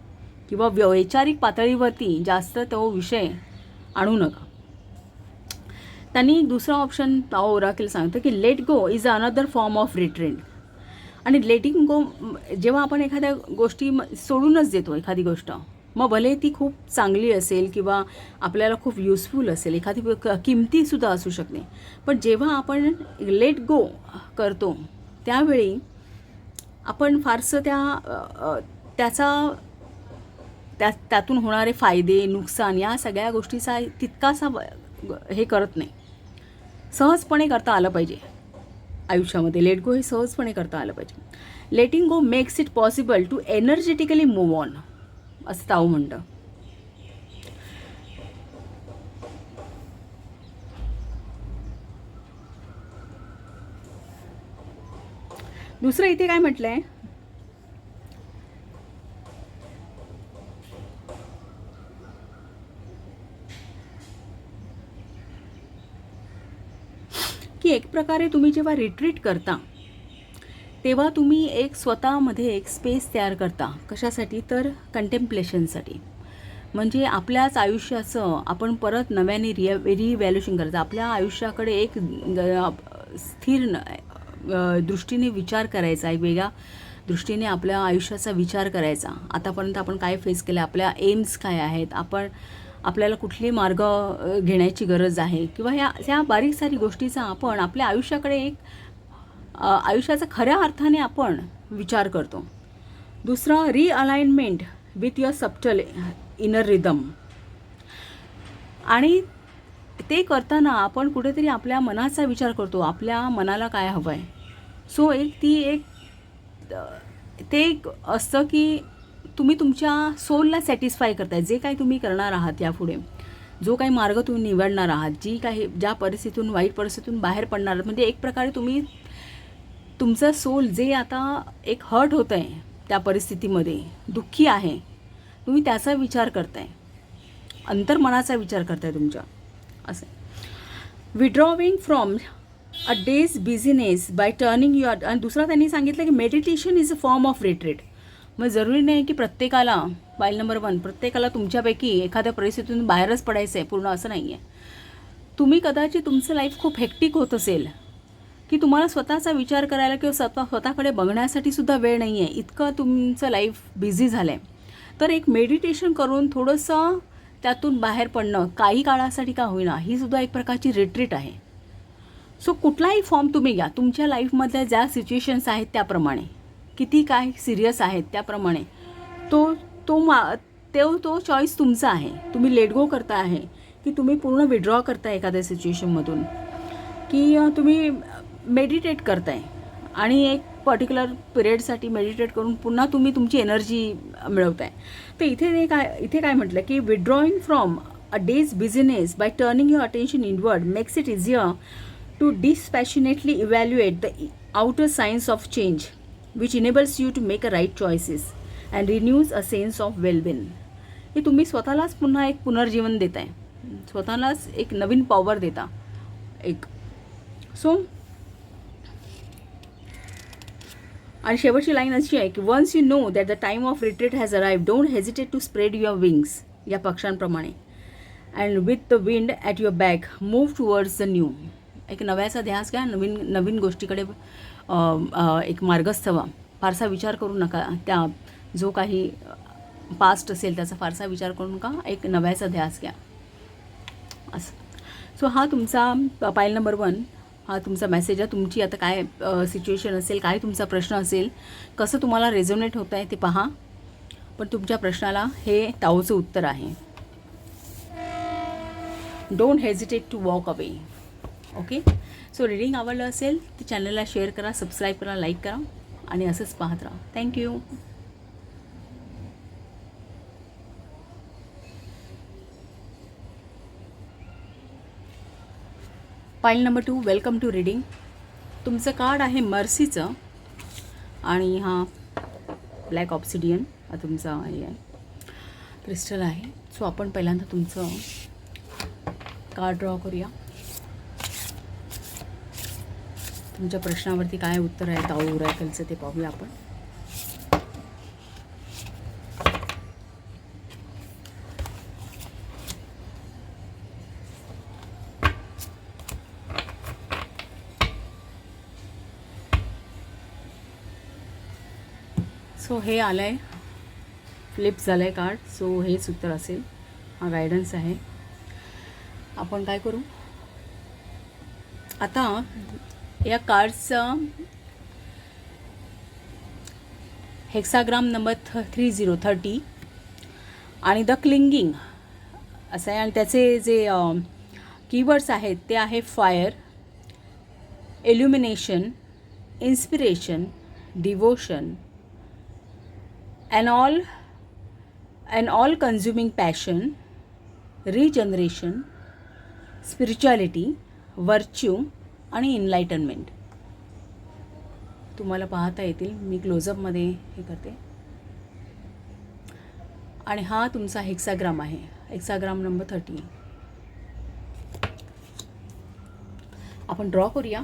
किंवा वैचारिक पातळीवरती जास्त तो विषय आणू नका. त्यांनी दुसरा ऑप्शन ताओ ओराकल सांगतं की let go is another form of retreat. आणि लेटिंग गो जेव्हा आपण एखाद्या गोष्टी सोडूनच देतो, एखादी गोष्ट मग भले ती खूप चांगली असेल किंवा आपल्याला खूप युजफुल असेल, एखादी किमतीसुद्धा असू शकते, पण जेव्हा आपण लेट गो करतो त्यावेळी आपण फारसं त्यातून होणारे फायदे, नुकसान या सगळ्या गोष्टीचा तितकासा हे करत नाही. सहजपणे करता आलं पाहिजे आयुष्यामध्ये. लेट गो हे सहजपणे करता आलं पाहिजे. Letting go makes it possible to energetically move on असं ताऊ म्हणतं. दुसरं इथे काय म्हटलंय की एक प्रकारे तुम्ही जेव्हा रिट्रीट करता तेव्हा तुम्ही एक स्वतःमध्ये एक स्पेस तयार करता. कशासाठी तर कंटेम्प्लेशनसाठी. म्हणजे आपल्याच आयुष्याचं आपण परत नव्याने रिव्हॅल्युएशन करायचं. आपल्या आयुष्याकडे एक स्थिर दृष्टीने विचार करायचा, एक वेगळ्या दृष्टीने आपल्या आयुष्याचा विचार करायचा. आतापर्यंत आपण काय फेस केलं, आपल्या एम्स काय आहेत, आपल्याला कुठले मार्ग घेण्याची गरज आहे किंवा ह्या बारीक सारी गोष्टीचा आपण आपल्या आयुष्याकडे एक आयुष्याचा खऱ्या अर्थाने आपण विचार करतो. दुसरं realignment with your subtle inner rhythm. आणि ते करताना आपण कुठेतरी आपल्या मनाचा विचार करतो, आपल्या मनाला काय हवं आहे. सो ते एक असतं की तुम्ही तुमच्या सोलला सॅटिस्फाय करताय. जे काही तुम्ही करणार आहात यापुढे, जो काही मार्ग तुम्ही निवडणार आहात, ज्या परिस्थितीतून, वाईट परिस्थितीतून बाहेर पडणार आहात, म्हणजे एक प्रकारे तुम्ही तुमचं सोल जे आता एक हर्ट होतं आहे त्या परिस्थितीमध्ये, दुःखी आहे, तुम्ही त्याचा विचार करताय, अंतर्मनाचा विचार करताय तुमच्या. असं withdrawing from a days business bye turning your. आणि दुसरा त्यांनी सांगितलं की meditation is a form of retreat. मग जरुरी नाही की प्रत्येकाला, फाईल नंबर 1, प्रत्येकाला तुमच्यापैकी एखाद्या परिस्थितीतून बाहेरच पडायचं आहे पूर्ण, असं नाही आहे. तुम्ही कदाचित तुमचं लाईफ खूप हेक्टिक होत असेल की तुम्हाला स्वतःचा विचार करायला किंवा स्वतःकडे बघण्यासाठी सुद्धा वेळ नाही आहे, इतकं तुमचं लाईफ बिझी झालं आहे. तर एक मेडिटेशन करून थोडंसं त्यातून बाहेर पडणं काही काळासाठी का होईना, ही सुद्धा एक प्रकारची रिट्रीट आहे. सो कुठलाही फॉर्म तुम्ही घ्या, तुमच्या लाईफमधल्या ज्या सिच्युएशन्स आहेत त्याप्रमाणे, किती काय सिरियस आहेत त्याप्रमाणे तो तो मा तो चॉईस तुमचा आहे. तुम्ही लेट गो करता आहे की तुम्ही पूर्ण विड्रॉ करताय एखाद्या सिच्युएशनमधून, की तुम्ही मेडिटेट करताय आणि एक पर्टिक्युलर पिरियडसाठी मेडिटेट करून पुन्हा तुम्ही तुमची एनर्जी मिळवताय. तर इथे काय म्हटलं की विड्रॉईंग from a days business bye turning your attention inward makes it easier to dispassionately evaluate the outer signs of change, which enables you to make a right choices and renews a sense of well-being. हे तुम्ही स्वतःलाच पुन्हा एक पुनर्जीवन देताय, स्वतःलाच एक नवीन power देता एक. सो आणि शेवटची लाईन अशी आहे की once you know that the time of retreat has arrived, don't hesitate to spread your wings, या पक्षांप्रमाणे, and with the wind at your back move towards the new. एक नव्याचा ध्यास घ्या, नवीन गोष्टीकडे एक मार्गस्थ व्हा. फारसा विचार करू नका, त्या जो काही पास्ट असेल त्याचा फारसा विचार करू नका, एक नव्याचा ध्यास घ्या असं. सो हा तुमचा पाईल नंबर 1, हा तुमचा मेसेज आहे. तुमची आता काय सिच्युएशन असेल, काय तुमचा प्रश्न असेल, कसं तुम्हाला रेझोनेट होत आहे ते पहा. पण तुमच्या प्रश्नाला हे ताओचं उत्तर आहे. Don't hesitate to walk away. Okay. So reading आवडलं असेल तर चॅनलला शेअर करा, सबस्क्राईब करा, लाईक करा आणि असंच पाहत राहा. थँक्यू. पाईल नंबर 2, वेलकम टू रीडिंग. तुमचं कार्ड आहे मर्सीचं आणि हा ब्लॅक ऑब्सिडियन हा तुमचा हे आहे, क्रिस्टल आहे. सो आपण पहिल्यांदा तुमचं कार्ड ड्रॉ करूया. तुमच्या प्रश्नावरती काय उत्तर आहे ताओ ओरॅकलचं ते पाहूया आपण. सो हे आलं आहे, फ्लिप झालं आहे कार्ड. सो हेच उत्तर असेल, हा गायडन्स आहे. आपण काय करू आता, या कार्ड्सचा हेक्साग्राम नंबर 3030 आणि द क्लिंगिंग असं आहे. आणि त्याचे जे कीवर्ड्स आहेत ते आहे fire, illumination, inspiration, devotion, and all consuming passion, regeneration, spirituality, virtue आणि इनलाइटनमेंट. तुम्हाला पाहता येतील, मी क्लोजअपमध्ये हे करते. आणि हा तुमचा हेक्साग्राम आहे, हेक्साग्राम नंबर 30. आपण ड्रॉ करूया.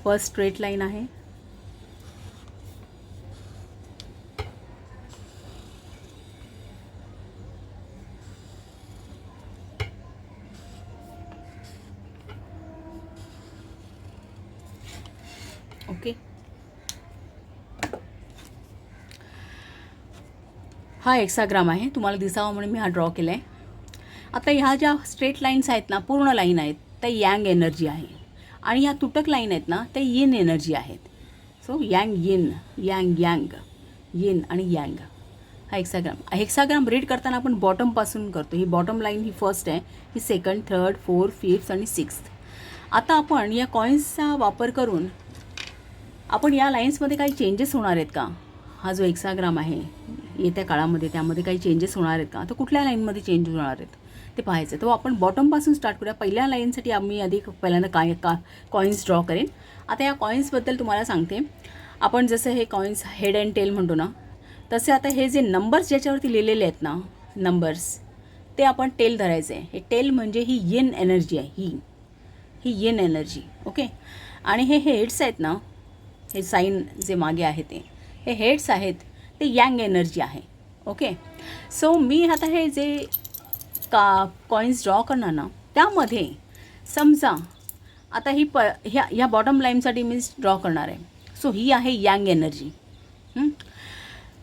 फर्स्ट स्ट्रेट लाईन आहे, ओके. हा हेक्साग्राम आहे, तुम्हाला दिसावा म्हणून मी हा ड्रॉ केला आहे. आता ह्या ज्या स्ट्रेट लाईन्स आहेत ना, पूर्ण लाईन आहेत, त्या यंग एनर्जी आहे. आणि ह्या तुटक लाईन आहेत ना, त्या यिन एनर्जी आहेत. सो यंग यिन, यंग यंग, यिन आणि यंग. हा हेक्साग्राम रीड करताना आपण बॉटमपासून करतो. ही बॉटम लाईन ही फर्स्ट आहे, ही सेकंड, थर्ड, फोर्थ, फिफ्थ आणि सिक्स्थ. आता आपण या कॉईन्सचा वापर करून आपण या लाईन्समध्ये काही चेंजेस होणार आहेत का, हा जो हेक्साग्राम आहे येत्या काळामध्ये त्यामध्ये काही चेंजेस होणार आहेत का, तर कुठल्या लाईनमध्ये चेंज होणार आहेत ते पाहायचं. तर आपण बॉटमपासून स्टार्ट करूया. पहिल्या लाईनसाठी आम्ही पहिल्यांदा कॉईन्स ड्रॉ करेन. आता या कॉईन्सबद्दल तुम्हाला सांगते. आपण जसं हे कॉईन्स हेड अँड टेल म्हणतो ना, तसे आता हे जे नंबर्स ज्याच्यावरती लिहिलेले आहेत ना, नंबर्स, ते आपण टेल धरायचे आहे. हे टेल म्हणजे ही यिन एनर्जी आहे, ही यिन एनर्जी. ओके. आणि हे हेड्स आहेत ना, हे साईन जे मागे आहे ते हे हेड्स आहेत, ते यंग एनर्जी आहे. ओके. सो मी आता हे जे कॉईन्स ड्रॉ करणार ना, त्यामध्ये समजा आता ही ह्या बॉटम लाईनसाठी मी ड्रॉ करणार आहे. सो ही आहे यंग एनर्जी.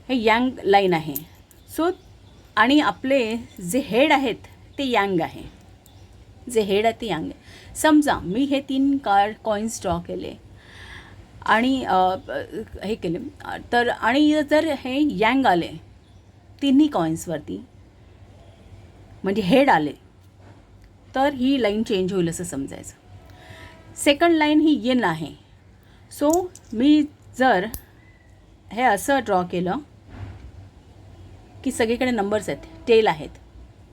हे यंग लाईन आहे. सो आणि आपले जे हेड आहेत ते यंग आहे. जे हेड आहे ते यंग आहे. समजा मी हे 3 कॉईन्स ड्रॉ केले आणि हे केले तर, आणि जर हे यंग आले तिन्ही कॉईन्सवरती, म्हणजे हेड आले, तर ही लाईन चेंज होईल असं समजायचं. सेकंड लाईन ही येन आहे. सो मी जर हे असं ड्रॉ केलं की सगळीकडे नंबर्स आहेत, टेल आहेत,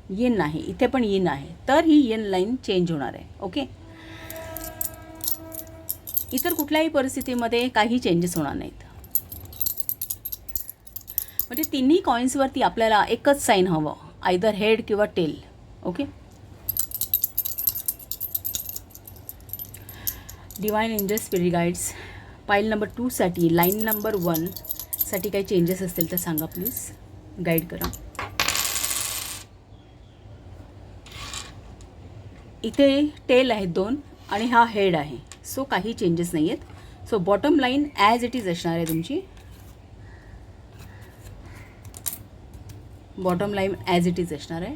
येन आहे, इथे पण येन आहे, तर ही येन लाईन चेंज होणार आहे. ओके. इतर कुठल्याही परिस्थितीमध्ये काही चेंजेस होणार नाहीत. म्हणजे तिन्ही कॉईन्सवरती आपल्याला एकच साईन हवं, आयदर हेड किंवा tail. Okay. Divine angel spirit guides, pile number 2 साठी, लाईन नंबर 1 साठी काही चेंजेस असतील तर सांगा प्लीज, गाईड करा. इथे टेल आहेत 2 आणि हा हेड आहे. सो काही चेंजेस नाही आहेत. So bottom line as it is असणार आहे तुमची. Bottom line as it is असणार आहे.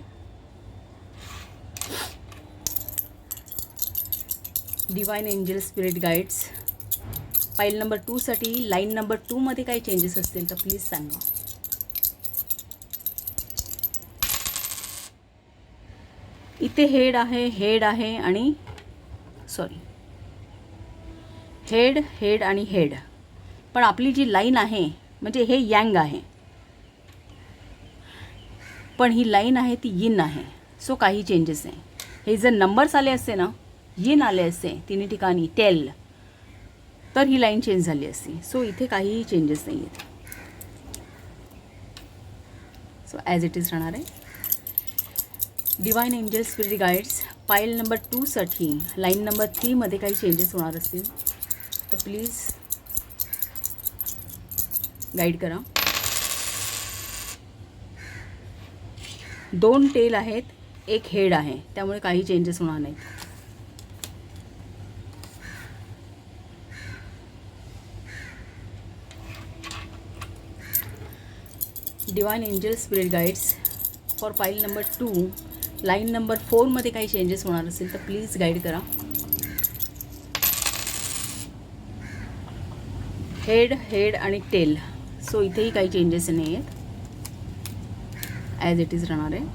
Divine angel spirit guides, file number 2 साठी, लाईन नंबर 2 मध्ये काही चेंजेस असतील तर प्लीज सांगा. इथे हेड आहे आणि हेड आणि हेड, पण आपली जी लाईन आहे म्हणजे हे यंग आहे, पण ही लाईन आहे ती यिन आहे. सो काही चेंजेस नाही. हे जर नंबर्स आले असते ना, यिन आले असते तिन्ही ठिकाणी टेल, तर ही लाईन चेंज झाली असती. सो इथे काहीही चेंजेस नाही आहेत. सो ॲज इट इज राहणार आहे. Divine angel spirit guides, pile number 2 साठी, लाईन नंबर 3 मध्ये काही चेंजेस होणार असतील तर प्लीज गाईड करा. 2 टेल आहेत, 1 हेड आहे, त्यामुळे काही चेंजेस होणार नाहीत. Divine angel spirit guides for pile number 2, line number 4 मध्ये काही चेंजेस होणार असेल तर प्लीज गाईड करा. हेड आणि टेल, सो इथेही काही चेंजेस नाही आहेत, ॲज इट इज राहणार आहे.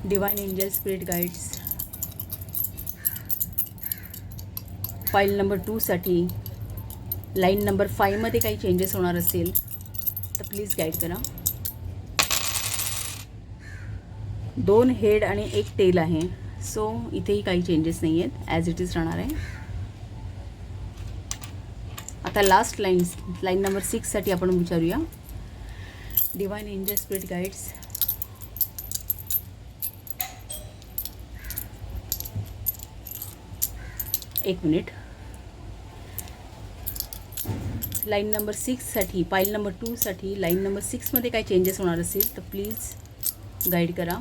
Divine angel spirit guides, file number 2 साठी, लाईन नंबर 5 मध्ये काही चेंजेस होणार असेल तर प्लीज गाईड करा. 2 हेड आणि 1 टेल आहे. सो इथेही काही चेंजेस नाही आहेत, ॲज इट इज राहणार आहे. आता लास्ट लाईन नंबर 6 साठी आपण विचारूया. डिवाइन एंजल स्पिरिट गाईड्स, एक मिनिट. लाईन नंबर 6 साठी, पाईल नंबर 2 साठी, लाईन नंबर 6 मध्ये काही चेंजेस होणार असेल तर प्लीज गाईड करा.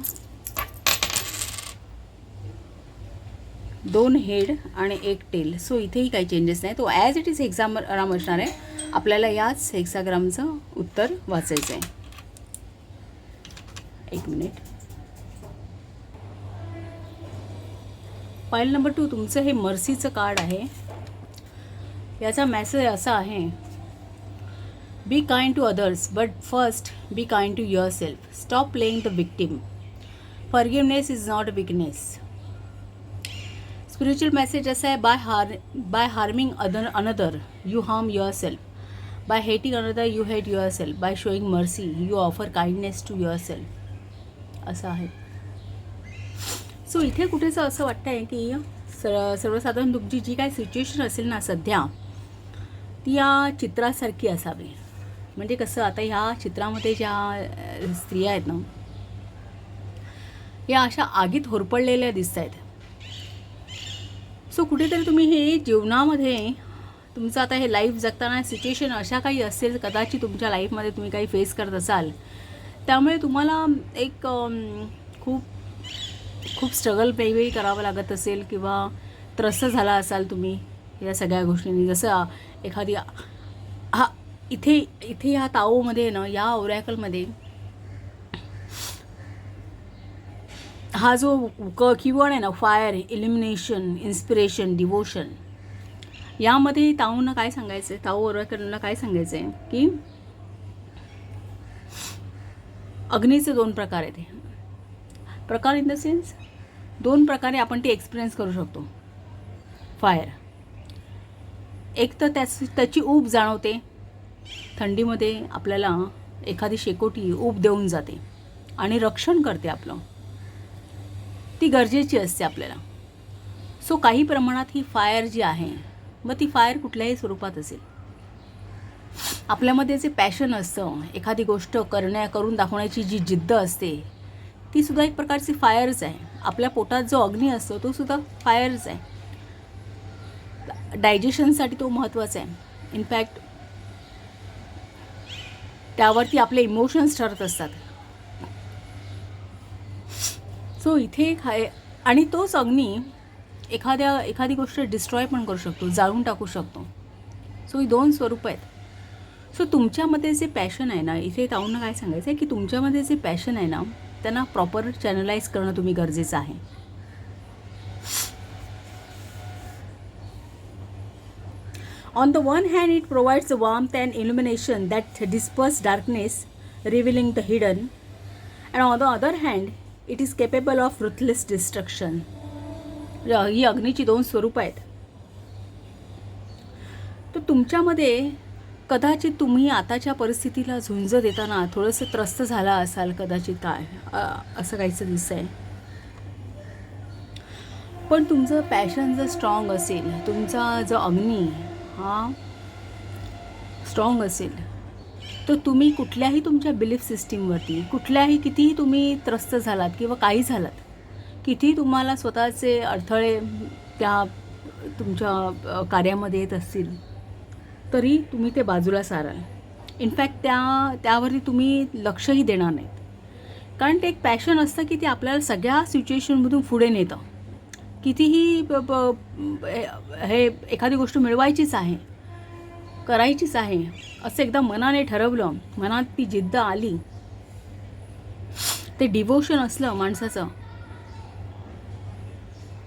2 हेड आणि 1 टेल, सो इथेही काही चेंजेस नाही. तो ॲज इट इज हेक्साग्राम असणार आहे. आपल्याला याच हेक्साग्रामचं उत्तर वाचायचं आहे. एक मिनिट. फाईल नंबर 2, तुमचं हे मर्सीचं कार्ड आहे. याचा मेसेज असा आहे, be kind to others but first be kind to yourself. Stop playing the victim. Forgiveness is not a weakness. Spiritual message असा आहे, by harming another you harm yourself. By hating another you hate yourself. By showing mercy you offer kindness to yourself. असं आहे. So इथे कुठेच असं वाटतं आहे की सर्वसाधारण तुमची जी काही सिच्युएशन असेल ना सध्या, ती या चित्रासारखी असावी. म्हणजे कसं, आता ह्या चित्रामध्ये ज्या स्त्रिया आहेत ना, या अशा आगीत होरपळलेल्या दिसत आहेत. सो कुठेतरी तुम्ही हे जीवनामध्ये तुमचं आता हे लाईफ जगताना सिच्युएशन अशा काही असेल, कदाचित तुमच्या लाईफमध्ये तुम्ही काही फेस करत असाल, त्यामुळे तुम्हाला एक खूप खूप स्ट्रगल वेगवेगळी करावं लागत असेल किंवा त्रस्त झाला असाल तुम्ही या सगळ्या गोष्टींनी. जसं एखादी हा इथे इथे या ताओमध्ये ना, या ओरॅकलमध्ये हा जो कीवर्ड आहे ना, फायर, इल्युमिनेशन, इन्स्पिरेशन, डिवोशन, यामध्ये ताऊंना काय सांगायचं आहे, ताऊ ओरॅकलला काय सांगायचं आहे की अग्नीचे 2 प्रकार आहेत. प्रकार इन द सेन्स 2 प्रकारे आपण ते एक्सपिरियन्स करू शकतो फायर. एक तर त्याची ऊब जाणवते. थंडीमध्ये आपल्याला एखादी शेकोटी ऊब देऊन जाते आणि रक्षण करते आपलं. ती गरजेची असते आपल्याला. सो काही प्रमाणात ही फायर जी आहे, मग ती फायर कुठल्याही स्वरूपात असेल, आपल्यामध्ये जे पॅशन असतं, एखादी गोष्ट करून दाखवण्याची जी जिद्द असते, ती सुद्धा एक प्रकारची फायरच आहे. आपल्या पोटात जो अग्नी असतो तो सुद्धा फायरच आहे. डायजेशनसाठी तो महत्त्वाचा आहे. इनफॅक्ट त्यावरती आपले इमोशन्स ठरत असतात. सो इथे एक आहे. आणि तोच अग्नी एखादी गोष्ट डिस्ट्रॉय पण करू शकतो, जाळून टाकू शकतो. सो ही 2 स्वरूप आहेत. सो तुमच्यामध्ये जे पॅशन आहे ना, इथे ताऊंना काय सांगायचं आहे की तुमच्यामध्ये जे पॅशन आहे ना, त्यांना प्रॉपर चॅनलाइज करणं तुम्ही गरजेचं आहे. On the one hand, it provides the warmth and illumination that disperse darkness, revealing the hidden. And on the other hand, it is capable of ruthless destruction. ही अग्नीची 2 स्वरूप आहेत. तर तुमच्यामध्ये कदाचित तुम्ही आताच्या परिस्थितीला झुंज देताना थोडंसं त्रस्त झाला असाल कदाचित, काय असं काहीचं दिसतंय. पण तुमचं पॅशन जर स्ट्रॉंग असेल, तुमचा जो अग्नी हा स्ट्रॉंग असेल, तर तुम्ही कुठल्याही तुमच्या बिलीफ सिस्टीमवरती, कितीही तुम्ही त्रस्त झालात किंवा काही झालात, कितीही तुम्हाला स्वतःचे अडथळे त्या तुमच्या कार्यामध्ये येत असतील, तरी तुम्ही ते बाजूला साराल. इनफॅक्ट त्यावरती तुम्ही लक्षही देणार नाहीत. कारण ते एक पॅशन असतं की ते आपल्याला सगळ्या सिच्युएशनमधून पुढे नेतं. कितीही हे एखादी गोष्ट मिळवायचीच आहे, करायचीच आहे, असं एकदा मनाने ठरवलं, मनात ती जिद्द आली, ते डिवोशन असलं माणसाचं.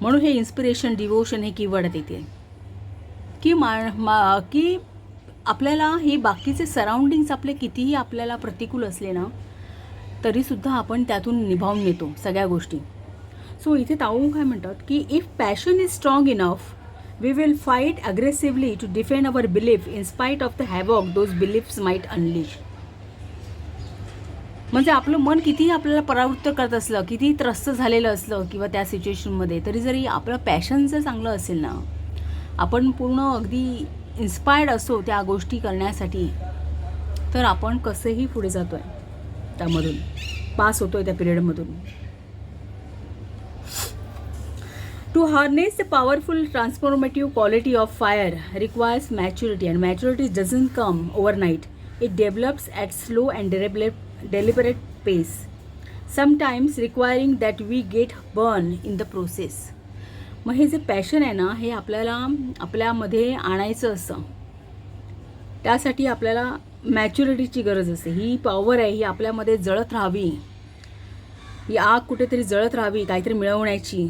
म्हणून हे इन्स्पिरेशन, डिवोशन हे कीवर्ड येते की की आपल्याला हे बाकीचे सराउंडिंग्स आपले कितीही आपल्याला प्रतिकूल असले ना, तरीसुद्धा आपण त्यातून निभावून नेतो सगळ्या गोष्टी. सो इथे ताऊ काय म्हणतात की if passion is strong enough, we will fight aggressively to defend our belief in spite of the havoc those beliefs might unleash. म्हणजे आपलं मन कितीही आपल्याला परावृत्त करत असलं, कितीही त्रस्त झालेलं असलं किंवा त्या सिच्युएशनमध्ये, तरी जरी आपलं पॅशन जर चांगलं असेल ना, आपण पूर्ण अगदी इन्स्पायर्ड असो त्या गोष्टी करण्यासाठी, तर आपण कसंही पुढे जातो आहे, त्यामधून पास होतो आहे त्या पिरियडमधून. To harness the powerful transformative quality of fire requires maturity, and maturity doesn't come overnight. It develops at slow and deliberate pace, sometimes requiring that we get burned in the process. मग हे जे passion आहे ना, हे आपल्यामध्ये आणायचं असतं. त्यासाठी आपल्याला मॅच्युरिटीची गरज असते. ही पॉवर आहे, ही आपल्यामध्ये जळत राहावी, ही आग कुठेतरी जळत राहावी काहीतरी मिळवण्याची.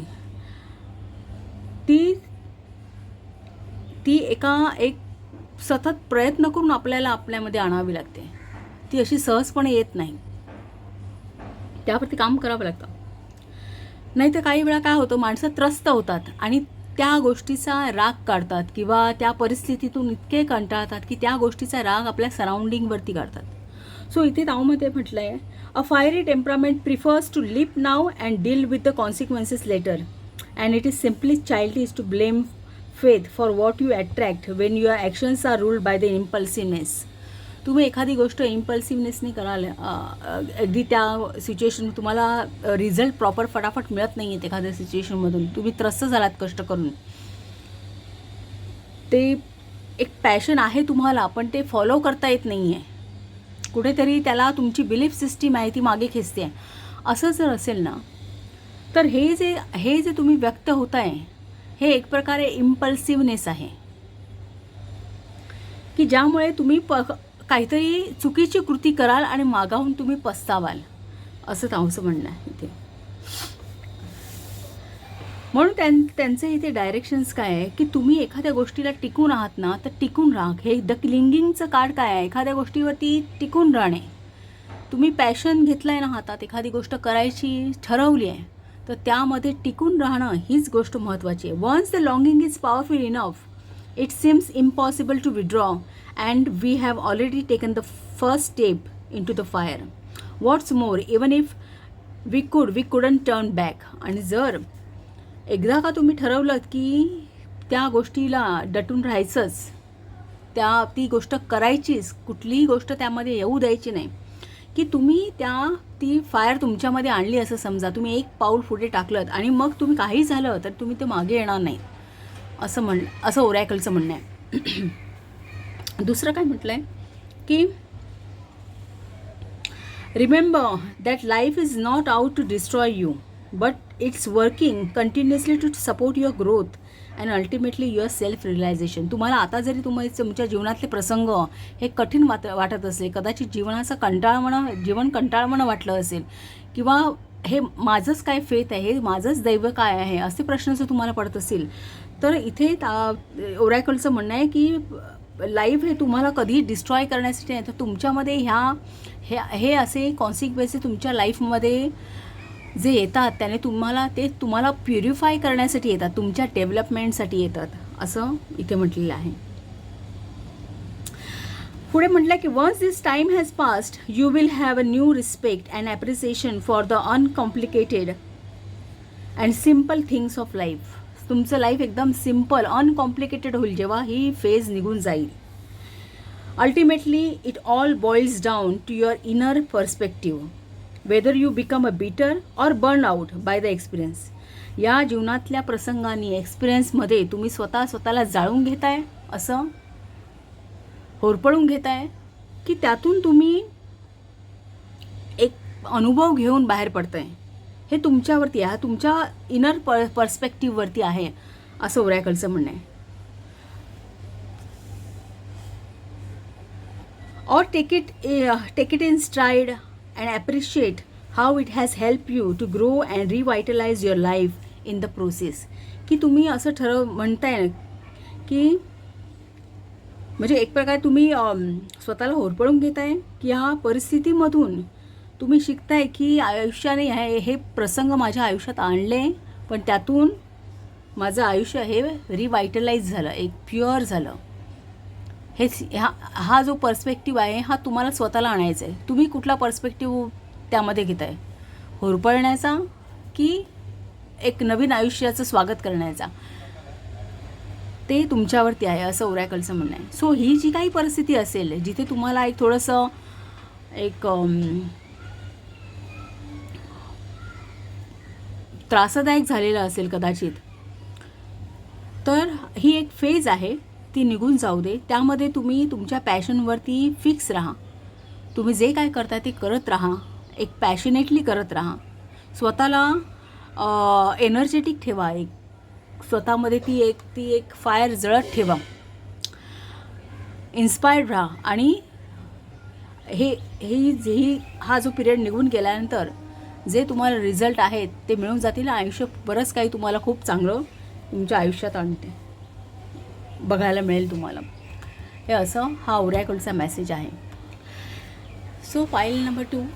ती एक सतत प्रयत्न करून आपल्यामध्ये आणावी लागते. ती अशी सहजपणे येत नाही, त्यावरती काम करावं लागतं. नाही तर काही वेळा काय होतं, माणसं त्रस्त होतात आणि त्या गोष्टीचा राग काढतात किंवा त्या परिस्थितीतून इतके कंटाळतात की त्या गोष्टीचा राग आपल्या सराउंडिंगवरती काढतात. सो इथे ताऊमध्ये म्हटलं आहे, a fiery temperament prefers to live now and deal with the consequences later. And it is simply childish to blame fate for what you attract when your actions are ruled by the impulsiveness. तुम्ही एखादी गोष्ट इम्पल्सिव्हनेसने कराल, अगदी त्या situation तुम्हाला result proper फटाफट मिळत नाही आहेत एखाद्या सिच्युएशनमधून, तुम्ही त्रस्त झालात कष्ट करून. ते एक पॅशन आहे तुम्हाला, पण ते फॉलो करता येत नाही आहे. कुठेतरी त्याला तुमची बिलीफ सिस्टीम आहे ती मागे खेचते आहे. असं जर असेल ना, तर हे जे तुम्ही व्यक्त होताय हे एक प्रकारे इम्पल्सिव्हनेस आहे की ज्यामुळे तुम्ही काहीतरी चुकीची कृती कराल आणि मागाहून तुम्ही पस्तावाल, असं त्यांचं म्हणणं आहे इथे. म्हणून त्यांचं इथे डायरेक्शन्स काय आहे की तुम्ही एखाद्या गोष्टीला टिकून आहात ना, तर टिकून राहा. हे द क्लिंगिंगचं कार्ड काय आहे, एखाद्या गोष्टीवरती टिकून राहणे. तुम्ही पॅशन घेतलं आहे ना हातात, एखादी गोष्ट करायची ठरवली आहे, तर त्यामध्ये टिकून राहणं हीच गोष्ट महत्त्वाची आहे. Once the longing is powerful enough, it seems impossible to withdraw and we have already taken the first step in to the fire. What's more, even if we couldn't turn back. आणि जर एकदा का तुम्ही ठरवलं की त्या गोष्टीला डटून राहायचंच, ती गोष्ट करायचीच, कुठलीही गोष्ट त्यामध्ये येऊ द्यायची नाही, की तुम्ही ती फायर तुमच्यामध्ये आणली असं समजा. तुम्ही एक पाऊल पुढे टाकलं आणि मग तुम्ही काही झालं तर तुम्ही ते मागे येणार नाही, असं ओरॅकलचं म्हणणं आहे. दुसरं काय म्हटलं आहे की remember that life is not out to destroy you, but it's working continuously to support your growth and ultimately your self realisation. तुम्हाला आता जरी तुमच्या जीवनातले प्रसंग हे कठीण वाटत असेल, कदाचित जीवन कंटाळवाणं वाटलं असेल, किंवा हे माझंच काय फेथ आहे, हे माझंच दैव काय आहे, असे प्रश्न जर तुम्हाला पडत असेल, तर इथे ओरॅकलचं म्हणणं आहे की लाईफ हे तुम्हाला कधी डिस्ट्रॉय करण्यासाठी नाही, तर तुमच्यामध्ये हे असे कॉन्सिक्वेन्सेस तुमच्या लाईफमध्ये जे येतात त्याने तुम्हाला प्युरिफाय करण्यासाठी येतात, तुमच्या डेव्हलपमेंटसाठी येतात, असं इथे म्हटलेलं आहे. पुढे म्हटलं की once this time has passed you will have a new respect and appreciation for the uncomplicated and simple things of life. तुमचं लाईफ एकदम सिम्पल अनकॉम्प्लिकेटेड होईल जेव्हा ही फेज निघून जाईल. Ultimately it all boils down to your inner perspective, whether you become a bitter or burn out by the experience. या जीवनातल्या प्रसंगांनी एक्सपिरियन्समध्ये तुम्ही स्वतःला जाळून घेताय, असं होरपळून घेताय, की त्यातून तुम्ही एक अनुभव घेऊन बाहेर पडताय. हे तुमच्यावरती आहे, तुमच्या इनर पर्स्पेक्टिव्हवरती आहे, असं ओरॅकलचं म्हणणं आहे. Or take it in stride and appreciate how it has helped you to grow and revitalize your life in the process. की तुम्ही असं म्हणताय की म्हणजे एक प्रकारे तुम्ही स्वतःला होरपळून घेताय की ह्या परिस्थितीमधून तुम्ही शिकताय की आयुष्याने हे प्रसंग माझ्या आयुष्यात आणले, पण त्यातून माझं आयुष्य हे रिवायटलाइज झालं, एक प्युअर झालं. हा जो पर्स्पेक्टिव्ह आहे हा तुम्हाला स्वतःला आणायचा आहे. तुम्ही कुठला पर्स्पेक्टिव्ह त्यामध्ये घेताय, होरपळण्याचा की एक नवीन आयुष्याचं स्वागत करण्याचा, ते तुमच्यावरती आहे, असं ओरॅकलचं म्हणणं आहे. सो ही जी काही परिस्थिती असेल जिथे तुम्हाला एक थोडंसं एक त्रासदायक झालेलं असेल कदाचित, तर ही एक फेज आहे, ती निघून जाऊ दे. त्यामध्ये तुम्ही तुमच्या पॅशनवरती फिक्स राहा. तुम्ही जे काय करता ते करत राहा, एक पॅशनेटली करत राहा. स्वतःला एनर्जेटिक ठेवा, एक स्वतःमध्ये ती एक फायर जळत ठेवा, इन्स्पायर्ड राहा. आणि हा जो पिरियड निघून गेल्यानंतर जे तुम्हाला रिझल्ट आहेत ते मिळून जातील. आयुष्य बरंच काही तुम्हाला खूप चांगलं तुमच्या आयुष्यात आणते बघायला मिळेल तुम्हाला. हे असं हा ओरॅकलचा मेसेज आहे. सो फाईल नंबर 2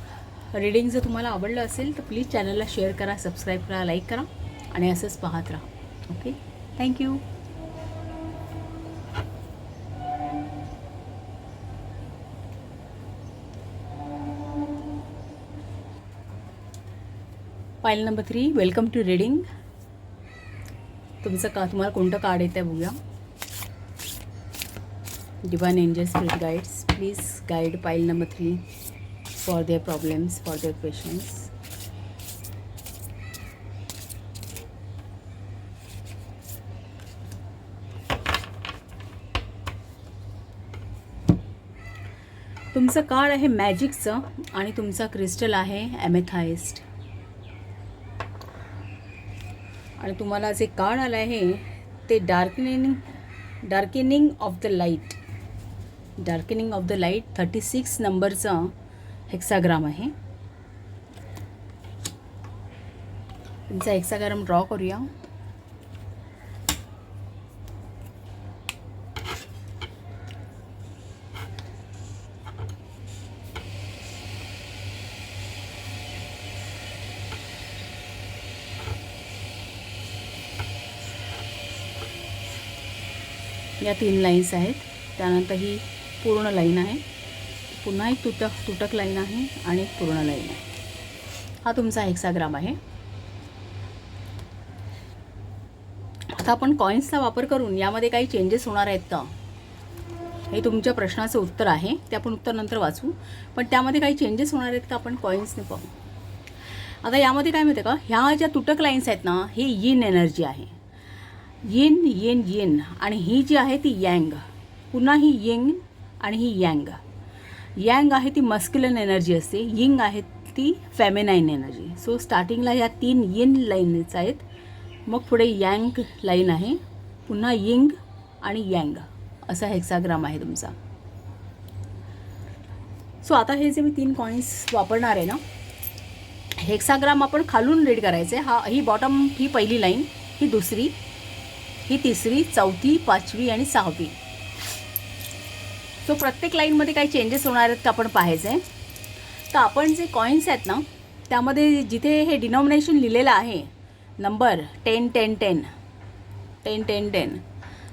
रीडिंग जर तुम्हाला आवडलं असेल तर प्लीज चॅनलला शेअर करा, सबस्क्राईब करा, लाईक करा आणि असंच पाहत राहा. Okay, thank you. File number 3 welcome to reading. तुम्हाला कोणतं कार्ड येतं आहे बघूया. Divine Angels, Spirit Guides, please guide pile number 3 for their problems, for their questions. तुमचं कार्ड आहे मॅजिकचं आणि तुमचा क्रिस्टल आहे ॲमेथाइस्ट. आणि तुम्हाला जे कार्ड आलं आहे ते darkening of the light. Darkening of the light 36 नंबरचा हेक्साग्राम आहे. तुमचा हेक्साग्राम ड्रॉ करूया. या 3 लाईन्स आहेत. त्यानंतर ही पूर्ण लाईन आहे. पुन्हा एक तुटक लाईन आहे आणि एक पूर्ण लाईन आहे. हा तुमचा हेक्साग्राम आहे. आता आपण कॉईन्सचा वापर करून यामध्ये काही चेंजेस होणार आहेत का, हे तुमच्या प्रश्नाचं उत्तर आहे. ते आपण उत्तर नंतर वाचू. पण त्यामध्ये काही चेंजेस होणार आहेत का आपण कॉईन्सने पाहू. आता यामध्ये काय माहिती आहे का, ह्या ज्या तुटक लाईन्स आहेत ना, ही यिन एनर्जी आहे. यिन यिन यिन. आणि ही जी आहे ती यँग. पुन्हा ही यिन आणि ही यँग. यँग आहे ती मस्क्युलन एनर्जी असते. यिंग आहे ती फेमिनाईन एनर्जी. सो स्टार्टिंगला ह्या 3 यिन लाईन्स आहेत. मग पुढे यँग लाईन आहे. पुन्हा यिंग आणि यँग असा हेक्साग्राम आहे तुमचा. सो आता हे जे मी 3 कॉईन्स वापरणार आहे ना, हेक्साग्राम आपण खालून रीड करायचे. ही बॉटम, ही पहिली लाईन, ही दुसरी, ही तिसरी, चौथी, 5वी आणि 6वी. सो प्रत्येक लाईनमध्ये काही चेंजेस होणार आहेत का आपण पाहायचं आहे. तर आपण जे कॉईन्स आहेत ना, त्यामध्ये जिथे हे डिनॉमिनेशन लिहिलेलं आहे नंबर 10 10 10 10 10 10,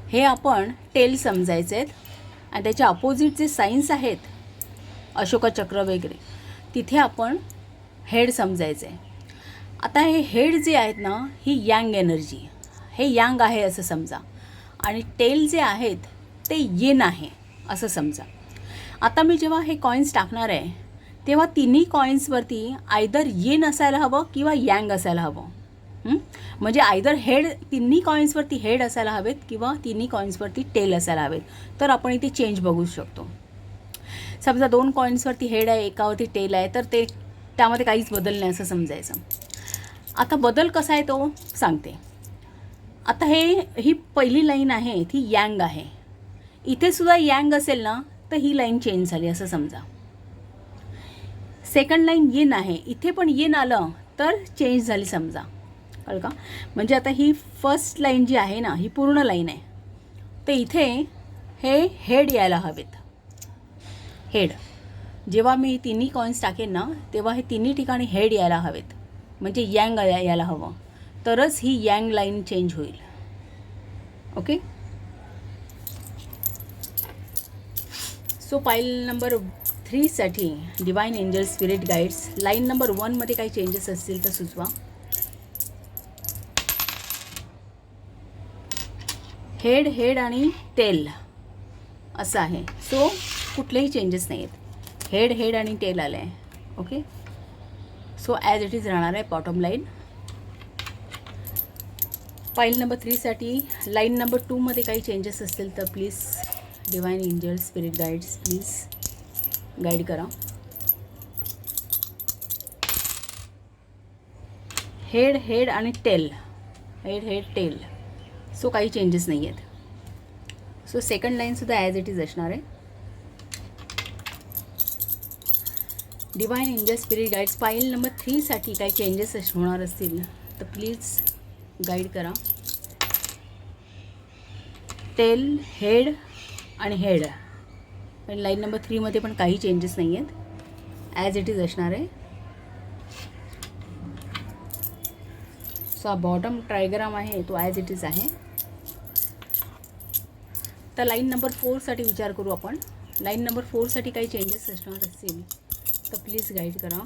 हे आपण टेल समजायचे आहेत. आणि त्याच्या अपोजिट जे साईन्स आहेत अशोकचक्र वगैरे, तिथे आपण हेड समजायचे आहे. आता हे हेड जे आहेत ना, ही यंग एनर्जी, हे यंग आहे असं समजा. आणि टेल जे आहेत ते यिन आहे असं समजा. आता मी जेव्हा हे कॉईन्स टाकणार आहे तेव्हा तिन्ही कॉईन्सवरती आयदर यिन असायला हवं किंवा यंग असायला हवं. म्हणजे आयदर हेड, तिन्ही कॉईन्सवरती हेड असायला हवेत किंवा तिन्ही कॉईन्सवरती टेल असायला हवेत. तर आपण इथे चेंज बघू शकतो. समजा 2 कॉईन्सवरती हेड आहे, एकावरती टेल आहे, तर त्यामध्ये काहीच बदल नाही असं समजायचं. आता बदल कसा आहे तो सांगते. आता ही पहिली लाईन आहे ती यंग आहे. इथे सुद्धा यंग असेल ना तर ही लाईन चेंज झाली असं समजा. सेकंड लाईन यिन आहे, इथे पण यिन आलं तर चेंज झाली समजा. कळलं का. म्हणजे आता ही फर्स्ट लाईन जी आहे ना, ही पूर्ण लाईन आहे. तर इथे हे हेड यायला हवेत. हेड जेव्हा मी तिन्ही कॉईन्स टाकेन ना, तेव्हा हे तिन्ही ठिकाणी हेड यायला हवेत. म्हणजे यंग यायला हवं, तरच ही यंग लाईन चेंज होईल. ओके. सो पाईल नंबर 3 साठी divine angel spirit guides, line number 1 मध्ये काही चेंजेस असतील तर सुचवा. हेड, हेड आणि टेल असं आहे. सो कुठलेही चेंजेस नाही आहेत. हेड, हेड आणि टेल आलं आहे. Okay. So as it is राहणार आहे बॉटम लाईन. फाईल नंबर 3 साठी लाईन नंबर 2 मध्ये काही चेंजेस असतील तर please divine angel spirit guides please guide करा. हेड, हेड आणि tail, head, head, tail. So काही चेंजेस नाही आहेत. सो सेकंड लाईनसुद्धा ॲज इट इज असणार आहे. Divine angel spirit guides file number 3 साठी काही चेंजेस होणार असतील तर प्लीज गाईड करा. टेल, हेड आणि हेड. पण लाईन नंबर 3 मध्ये पण काही चेंजेस नाही आहेत. ॲज इट इज असणार आहे. सो हा बॉटम ट्रायग्राम आहे तो ॲज इट इज आहे. तर लाईन नंबर 4 साठी विचार करू आपण. लाईन नंबर 4 साठी काही चेंजेस असणार असतील तर प्लीज गाईड करा.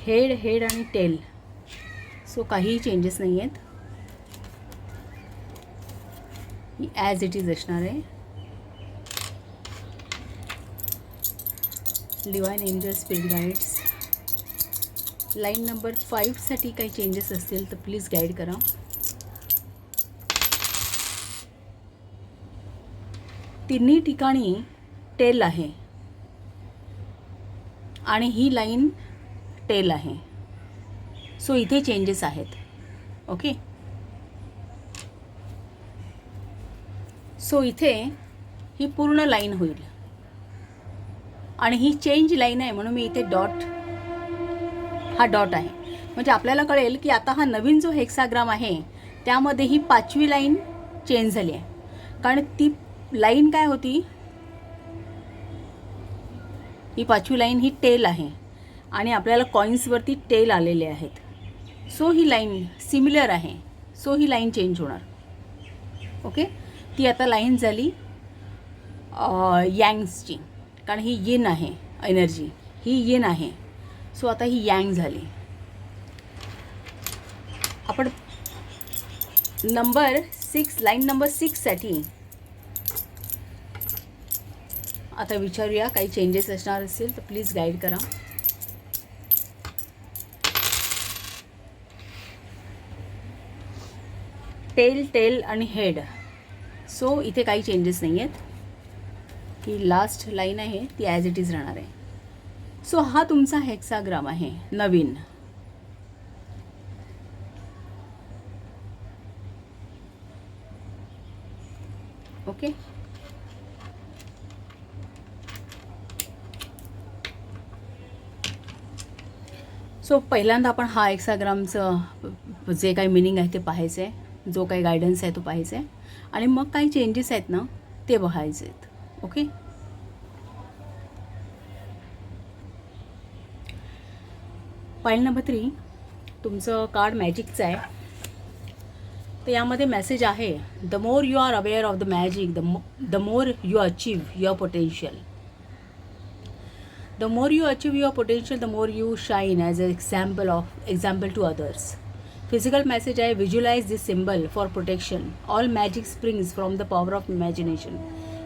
हेड, हेड आणि टेल. सो काहीही चेंजेस नाही आहेत. ही ॲज इट इज असणार आहे. Divine angel spirit guides line number 5 साठी काही चेंजेस असतील तर प्लीज गाईड करा. तिन्ही ठिकाणी टेल आहे आणि ही लाईन टेल आहे. सो इथे चेंजेस आहेत. ओके. सो इथे ही पूर्ण लाईन होईल आणि ही चेंज लाईन आहे म्हणून मी इथे हा डॉट आहे. म्हणजे आपल्याला कळेल की आता हा नवीन जो हेक्साग्राम आहे त्यामध्ये ही 5वी लाईन चेंज झाली आहे. कारण ती लाईन काय होती, ही 5वी लाईन ही टेल आहे आणि आपल्याला कॉईन्सवरती टेल आलेले आहेत. सो ही लाईन सिमिलर आहे. सो ही लाईन चेंज होणार. ओके. ती आता लाईन झाली यँग्सची, कारण ही यिन आहे एनर्जी, ही यिन आहे. सो आता ही यँग झाली. आपण नंबर 6 लाईन नंबर 6साठी आता विचारूया. काही चेंजेस असणार असेल तर प्लीज गाईड करा. टेल आणि हेड. सो इथे काही चेंजेस नाही आहेत. ही लास्ट लाईन आहे ती ॲज इट इज राहणार आहे. सो हा तुमचा हेक्साग्राम आहे नवीन. ओके. सो पहिल्यांदा आपण हा हेक्साग्रामचं जे काही मिनिंग आहे ते पाहायचं आहे, जो काही गायडन्स आहे तो पाहायचा आहे आणि मग काही चेंजेस आहेत ना ते बघायचे आहेत. ओके. फाईल नंबर 3 तुमचं कार्ड मॅजिकचं आहे. तर यामध्ये मेसेज आहे, the more you are aware of the magic the more you achieve your potential. The more you achieve your potential, the more you shine as an example to others. Physical message I visualize this symbol for protection. All magic springs from the power of imagination.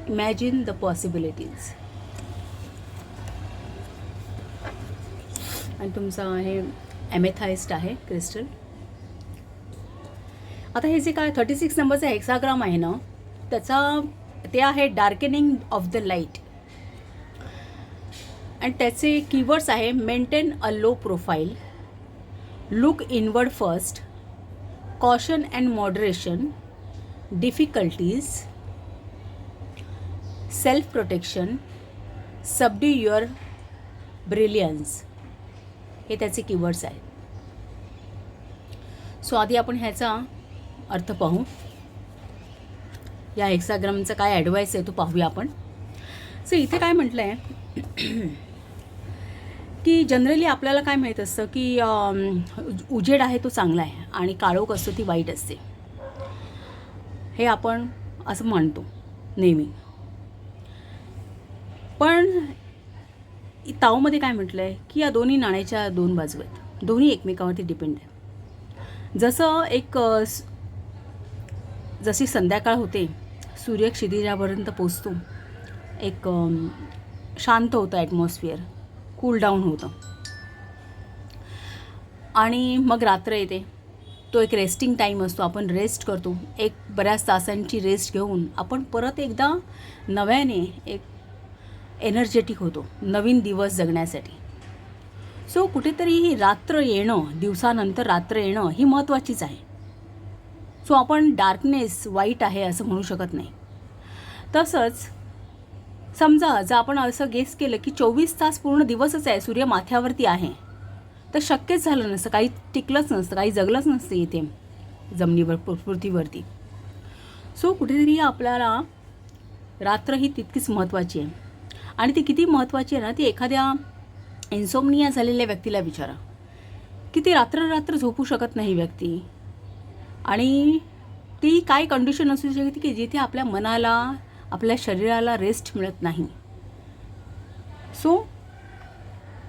Imagine the possibilities. आणि तुमचा आहे एमेथाइस्ट आहे crystal. आता हे जे काय 36 नंबरचा hexagram आहे ना ते आहे डार्केनिंग ऑफ द लाईट. आणि त्याचे कीवर्ड्स आहे maintain a low profile, look inward first, caution and moderation, difficulties, self protection, subdue your brilliance. हे त्याचे कीवर्ड्स आहेत. सो आधी आपण ह्याचा अर्थ पाहू. या हेक्साग्रामचा काय ॲडवाईस आहे तो पाहूया आपण. सो इथे काय म्हटलं आहे की जनरली आपल्याला काय माहीत असतं की उजेड आहे तो चांगला आहे आणि काळोख असतो ती वाईट असते. हे आपण असं म्हणतो नेहमी. पण ताओमध्ये काय म्हटलं आहे की या दोन्ही नाण्याच्या 2 बाजू आहेत, दोन्ही एकमेकावरती डिपेंड आहे. जशी संध्याकाळ होते, सूर्य क्षितिजापर्यंत पोचतो, एक शांत होतं ॲटमॉस्फिअर, कूल डाऊन होतं आणि मग रात्र येते. तो एक रेस्टिंग टाईम असतो, आपण रेस्ट करतो. एक बऱ्याच तासांची रेस्ट घेऊन आपण परत एकदा नव्याने एक एनर्जेटिक होतो नवीन दिवस जगण्यासाठी. सो कुठेतरी ही रात्र येणं, दिवसानंतर रात्र येणं ही महत्त्वाचीच आहे. सो आपण डार्कनेस वाईट आहे असं म्हणू शकत नाही. तसंच समजा जर आपण असं गेस केलं की 24 तास पूर्ण दिवसच आहे, सूर्य माथ्यावरती आहे, तर शक्यच झालं नसतं, काही टिकलंच नसतं, काही जगलंच नसतं इथे जमिनीवर पृथ्वीवरती. सो कुठेतरी आपल्याला रात्र ही तितकीच महत्त्वाची आहे. आणि ती किती महत्त्वाची आहे ना, ती एखाद्या इन्सोमनिया झालेल्या व्यक्तीला विचारा की ती रात्र झोपू शकत नाही व्यक्ती. आणि ती काय कंडिशन असू शकते की जिथे आपल्या मनाला, आपल्या शरीराला रेस्ट मिळत नाही. सो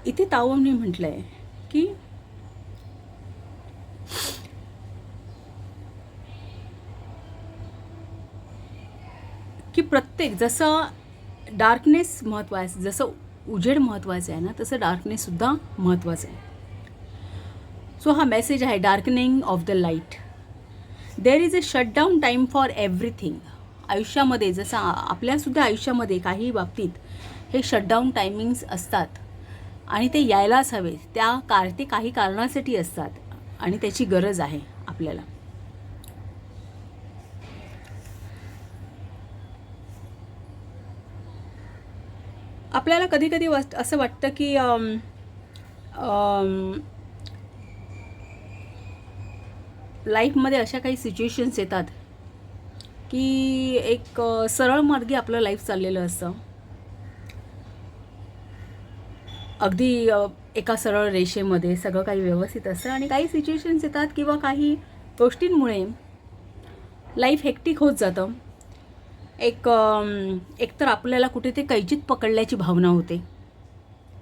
इथे ताओने म्हटलं आहे की प्रत्येक, जसं डार्कनेस महत्त्वाचं, जसं उजेड महत्त्वाचं आहे ना, तसं डार्कनेससुद्धा महत्त्वाचं आहे. सो हा मेसेज आहे darkening of the light. There is a shutdown time for everything. आयुष्यामध्ये जसं आपल्यासुद्धा आयुष्यामध्ये काही बाबतीत हे शटडाऊन टायमिंग्स असतात आणि ते यायलाच हवे. ते काही कारणासाठी असतात आणि त्याची गरज आहे आपल्याला. आपल्याला कधी कधी असं वाटतं की लाईफमध्ये अशा काही सिच्युएशन्स येतात की एक सरळ मार्गी आपलं लाईफ चाललेलं असतं, अगदी एका सरळ रेषेमध्ये सगळं काही व्यवस्थित असतं, आणि काही सिच्युएशन्स येतात किंवा काही गोष्टींमुळे लाईफ हेक्टिक होत जातं. एकतर आपल्याला कुठे ते कैचीत पकडल्याची भावना होते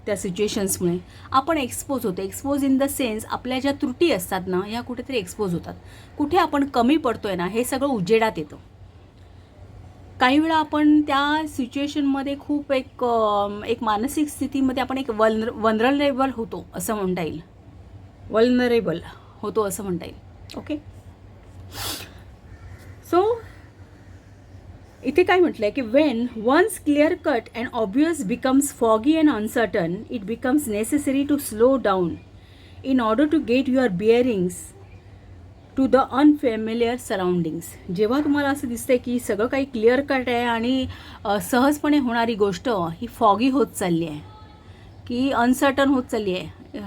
त्या सिच्युएशन्समुळे. आपण एक्सपोज होतो. एक्सपोज इन द सेन्स आपल्या ज्या त्रुटी असतात ना, ह्या कुठेतरी एक्सपोज होतात. कुठे आपण कमी पडतोय ना, हे सगळं उजेडात येतं. काही वेळा आपण त्या सिच्युएशनमध्ये खूप एक मानसिक स्थितीमध्ये आपण एक वल्नरेबल होतो असं म्हणता येईल. वल्नरेबल होतो असं म्हणता येईल. ओके. सो इथे काय म्हटलं आहे की when once clear cut and obvious becomes foggy and uncertain, it becomes necessary to slow down in order to get your bearings to the unfamiliar surroundings. जेव्हा तुम्हाला असं दिसतंय की सगळं काही क्लिअर कट आहे आणि सहजपणे होणारी गोष्ट ही फॉगी होत चालली आहे, की अनसर्टन होत चालली आहे,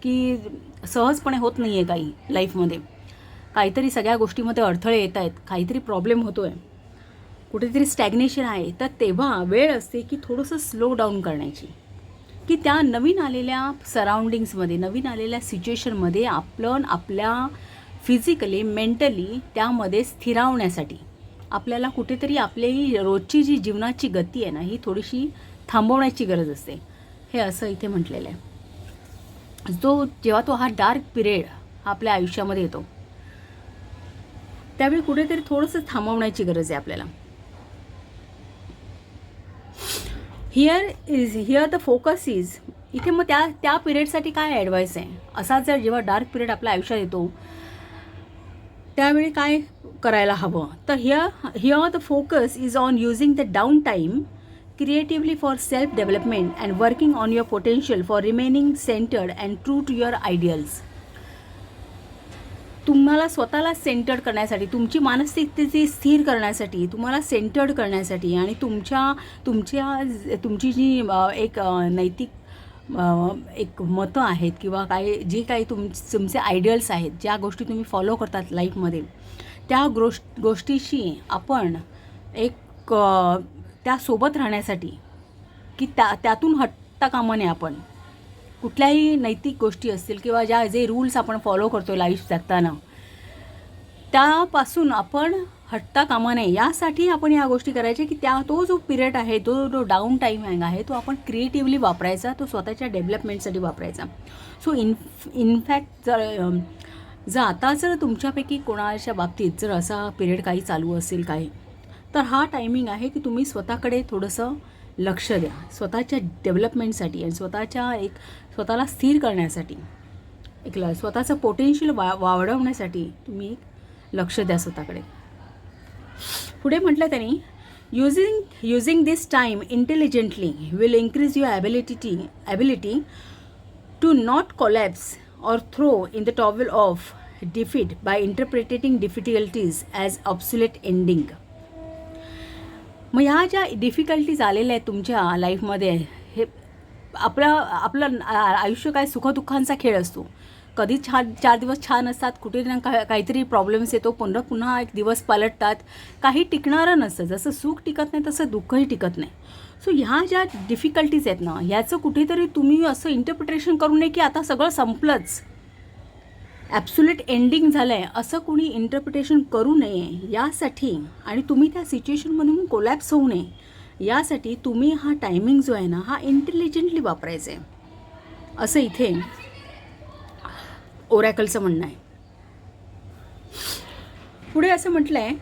की सहजपणे होत नाही आहे काही लाईफमध्ये, काहीतरी सगळ्या गोष्टीमध्ये अडथळे येत आहेत, काहीतरी प्रॉब्लेम होतो आहे, कुठेतरी स्टॅग्नेशन आहे, तर तेव्हा वेळ असते की थोडंसं स्लो डाऊन करण्याची, की त्या नवीन आलेल्या सराउंडिंग्समध्ये, नवीन आलेल्या सिच्युएशनमध्ये आपल्या फिजिकली मेंटली त्यामध्ये स्थिरावण्यासाठी आपल्याला कुठेतरी आपली रोजची जी जीवनाची गती आहे ना, ही थोडीशी थांबवण्याची गरज असते. हे असं इथे म्हटलेलं आहे. जेव्हा हा डार्क पिरियड आपल्या आयुष्यामध्ये येतो, त्यावेळी कुठेतरी थोडंसं थांबवण्याची गरज आहे आपल्याला. हिअर द फोकस इज, इथे मग त्या पिरियडसाठी काय ॲडवाईस आहे. असा जर जेव्हा डार्क पिरियड आपल्या आयुष्यात येतो त्यावेळी काय करायला हवं, तर here the focus is on using the down time creatively for self development and working on your potential for remaining centred and true to your ideals. तुम्हाला स्वतःला सेंटर्ड करण्यासाठी, तुमची मानसिक स्थिती स्थिर करण्यासाठी, तुम्हाला सेंटर्ड करण्यासाठी, आणि तुमची जी एक नैतिक एक मतं आहेत किंवा जे काही तुमचे आयडियल्स आहेत, ज्या गोष्टी तुम्ही फॉलो करतात लाईफमध्ये, त्या गोष्टीशी आपण त्यासोबत राहण्यासाठी, की त्यातून हटता कामा नये. आपण कुठल्याही नैतिक गोष्टी असतील किंवा जे रूल्स आपण फॉलो करतो लाईफ जगताना, त्यापासून आपण हटता कामा नये, यासाठी आपण या गोष्टी करायच्या की तो जो पिरियड आहे, जो डाऊन टाईम आहे, तो आपण क्रिएटिव्हली वापरायचा, तो स्वतःच्या डेव्हलपमेंटसाठी वापरायचा. सो इनफॅक्ट जर तुमच्यापैकी कोणाच्या बाबतीत जर असा पिरियड काही चालू असेल काही, तर हा टायमिंग आहे की तुम्ही स्वतःकडे थोडंसं लक्ष द्या, स्वतःच्या डेव्हलपमेंटसाठी आणि स्वतःला स्थिर करण्यासाठी, स्वतःचं पोटेन्शियल वाढवण्यासाठी तुम्ही एक लक्ष द्या स्वतःकडे. पुढे म्हटलं त्यांनी, using this time intelligently will increase your ability to not collapse or throw in the towel of defeat by interpreting difficulties as obsolete ending. मग ह्या ज्या डिफिकल्टीज आलेल्या आहेत तुमच्या लाईफमध्ये, हे आपलं आयुष्य काय सुखदुःखांचा खेळ असतो. कधी 4 दिवस छान असतात, कुठे काहीतरी प्रॉब्लेम्स येतो, पुन्हा एक दिवस पालटतात, काही टिकणारं नसतं. जसं सुख टिकत नाही तसं दुःखही टिकत नाही. सो ह्या ज्या डिफिकल्टीज आहेत ना, ह्याचं कुठेतरी तुम्ही असं इंटरप्रिटेशन करू नये की आता सगळं संपलंच, ॲब्सोल्यूट एंडिंग झालं आहे, असं कोणी इंटरप्रिटेशन करू नये. यासाठी, आणि तुम्ही त्या सिच्युएशनमधून कोलॅप्स होऊ नये, यासाठी तुम्ही हा टायमिंग जो आहे ना, हा इंटेलिजंटली वापरायचा आहे, असं इथे ओरॅकलचं म्हणणं आहे. पुढे असं म्हटलं आहे,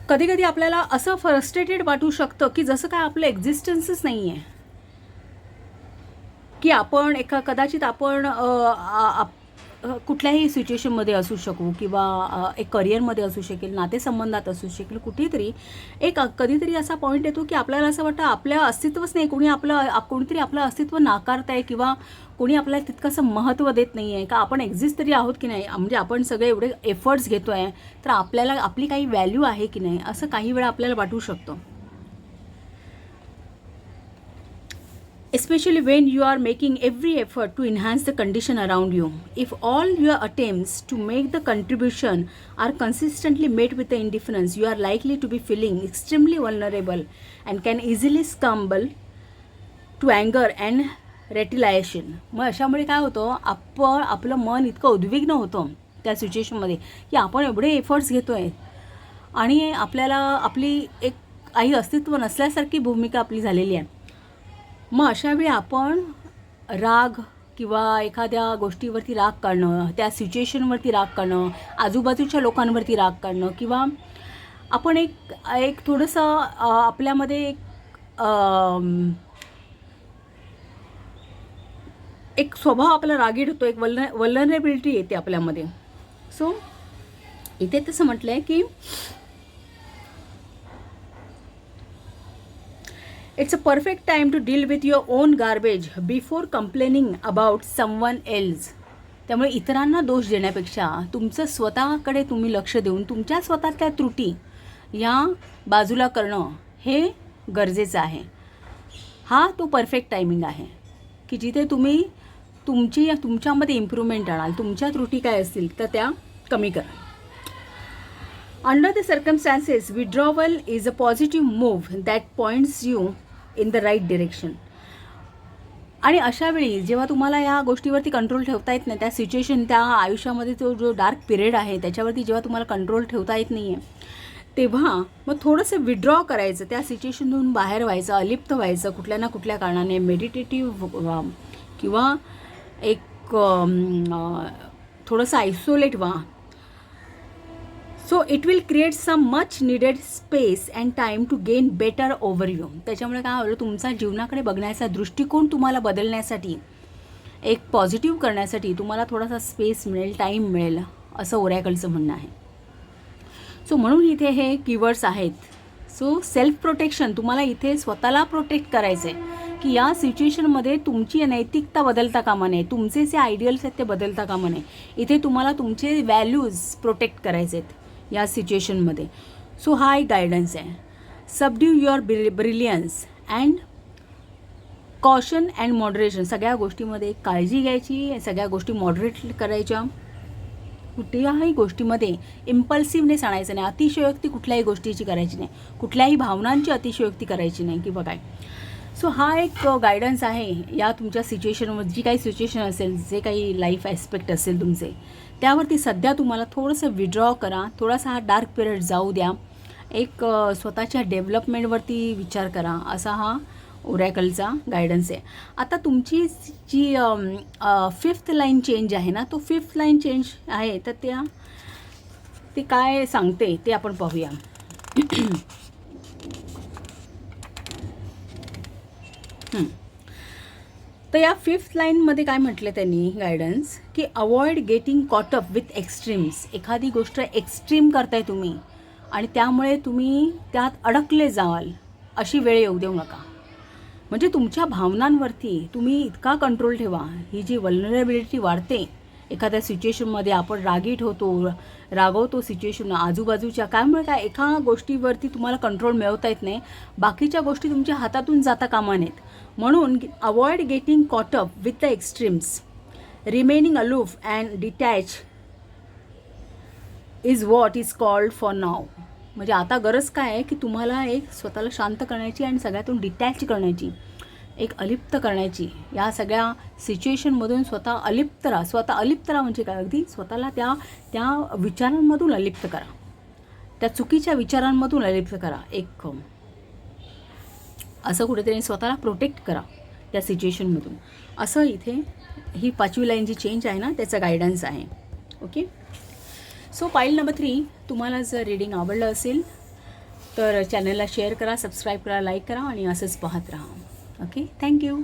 कधी कधी आपल्याला असं फ्रस्ट्रेटेड वाटू शकतं की जसं काय आपलं एक्झिस्टन्सच नाही आहे, की आपण कदाचित आपण कुठल्याही सिच्युएशनमध्ये असू शकू किंवा एक करिअरमध्ये असू शकेल, नातेसंबंधात असू शकेल, कुठेतरी एक कधीतरी असा पॉईंट येतो की आपल्याला असं वाटतं आपलं अस्तित्वच नाही, कोणीतरी आपलं अस्तित्व नाकारत आहे किंवा कोणी आपल्याला तितकंसं महत्त्व देत नाही आहे का, आपण एक्झिस्ट तरी आहोत की नाही, म्हणजे आपण सगळे एवढे एफर्ट्स घेतो आहे तर आपल्याला आपली काही व्हॅल्यू आहे की नाही, असं काही वेळा आपल्याला वाटू शकतं. Especially when you are making every effort to enhance the condition around you. If all your attempts to make the contribution are consistently met with the indifference, you are likely to be feeling extremely vulnerable and can easily succumb to anger and retaliation. मग अशामुळे काय होतं, आपलं मन इतकं उद्विग्न होतं त्या सिच्युएशनमध्ये की आपण एवढे एफर्ट्स घेतो आहे आणि आपल्याला आपली एक काही अस्तित्व नसल्यासारखी भूमिका आपली झालेली आहे. मग अशावेळी आपण राग किंवा एखाद्या गोष्टीवरती राग काढणं, त्या सिच्युएशनवरती राग काढणं, आजूबाजूच्या लोकांवरती राग काढणं किंवा आपण एक थोडंसं आपल्यामध्ये एक स्वभाव आपला रागीट होतो, एक वल्नरेबिलिटी येते आपल्यामध्ये. सो इथे तसं म्हटलं आहे की It's a perfect time to deal with your own garbage before complaining about someone else. त्यामुळे इतरांना दोष देण्यापेक्षा तुमचं स्वतःकडे तुम्ही लक्ष देऊन तुमच्या स्वतःच्या त्रुटी या बाजूला करणं हे गरजेचं आहे. हा तो परफेक्ट टायमिंग आहे की जिथे तुम्ही तुमच्यामध्ये इम्प्रूव्हमेंट आणाल, तुमच्या त्रुटी काय असतील तर त्या कमी करा. Under the circumstances, withdrawal is a positive move that points you in the right direction. आणि अशावेळी जेव्हा तुम्हाला या गोष्टीवरती कंट्रोल ठेवता येत नाही, त्या सिच्युएशन, त्या आयुष्यामध्ये जो डार्क पिरियड आहे त्याच्यावरती जेव्हा तुम्हाला कंट्रोल ठेवता येत नाही आहे तेव्हा मग थोडंसं विड्रॉ करायचं, त्या सिच्युएशनमधून बाहेर व्हायचं, अलिप्त व्हायचं कुठल्या ना कुठल्या कारणाने, मेडिटेटिव्ह किंवा एक थोडंसं आयसोलेट व्हा. So it will create some much needed space and time to gain better overview. त्याच्यामुळे काय होतं, तुमचा जीवनाकडे बघण्याचा दृष्टिकोन तुम्हाला बदलण्यासाठी, एक पॉझिटिव्ह करण्यासाठी तुम्हाला थोडासा स्पेस मिळेल, टाईम मिळेल, असं ओरॅकलचं म्हणणं आहे. सो म्हणून इथे हे कीवर्ड्स आहेत. सो सेल्फ प्रोटेक्शन, तुम्हाला इथे स्वतःला प्रोटेक्ट करायचं आहे की या सिच्युएशनमध्ये तुमची नैतिकता बदलता कामा नये, तुमचे जे आयडियल्स आहेत ते बदलता कामा नये. इथे तुम्हाला तुमचे व्हॅल्यूज प्रोटेक्ट करायचे आहेत या सिच्युएशनमध्ये. सो हा एक गायडन्स आहे. Subdue your brilliance and caution and moderation. सगळ्या गोष्टीमध्ये काळजी घ्यायची, सगळ्या गोष्टी मॉडरेट करायच्या, कुठल्याही गोष्टीमध्ये इम्पल्सिव्हनेस आणायचं नाही, अतिशयोक्ती कुठल्याही गोष्टीची करायची नाही, कुठल्याही भावनांची अतिशयोक्ती करायची नाही किंवा काय. सो हा एक गायडन्स आहे या तुमच्या सिच्युएशनमध्ये, जी काही सिच्युएशन असेल, जे काही लाईफ ॲस्पेक्ट असेल तुमचे, त्यावरती सध्या तुम्हाला थोडंसं विड्रॉ करा, थोडासा हा डार्क पिरियड जाऊ द्या, एक स्वतःच्या डेव्हलपमेंटवरती विचार करा, असा हा ओरॅकलचा गायडन्स आहे. आता तुमची जी 5th लाईन चेंज आहे ना, तो 5th लाईन चेंज आहे तर ते काय सांगते ते आपण पाहूया. तर या 5th लाईनमध्ये काय म्हटलं त्यांनी गायडन्स की avoid getting caught up with extremes. एखादी गोष्ट एक्स्ट्रीम करताय तुम्ही आणि त्यामुळे तुम्ही त्यात अडकले जाल, अशी वेळ येऊ देऊ नका. म्हणजे तुमच्या भावनांवरती तुम्ही इतका कंट्रोल ठेवा. ही जी वल्नरेबिलिटी वाढते एखाद्या सिच्युएशनमध्ये, आपण रागीट होतो, रागवतो सिच्युएशन आजूबाजूच्या, काय एका गोष्टीवरती तुम्हाला कंट्रोल मिळवता येत नाही, बाकीच्या गोष्टी तुमच्या हातातून जाता कामा नयेत. म्हणून avoid getting caught up with the extremes, remaining aloof and detach is what is called for now. म्हणजे आता गरज काय आहे की तुम्हाला एक स्वतःला शांत करण्याची आणि सगळ्यातून डिटॅच करण्याची, एक अलिप्त करण्याची. या सगळ्या सिच्युएशनमधून स्वतः अलिप्त राहा म्हणजे काय, अगदी स्वतःला त्या विचारांमधून अलिप्त करा, त्या चुकीच्या विचारांमधून अलिप्त करा. एक असं कुठेतरी स्वतःला प्रोटेक्ट करा त्या सिच्युएशनमधून. असं इथे ही 5वी लाईन जी चेंज आहे ना त्याचा गायडन्स आहे. ओके. सो पाईल नंबर 3, तुम्हाला जर रीडिंग आवडलं असेल तर चॅनलला शेअर करा, सबस्क्राईब करा, लाईक करा आणि असंच पाहत राहा. Okay, thank you.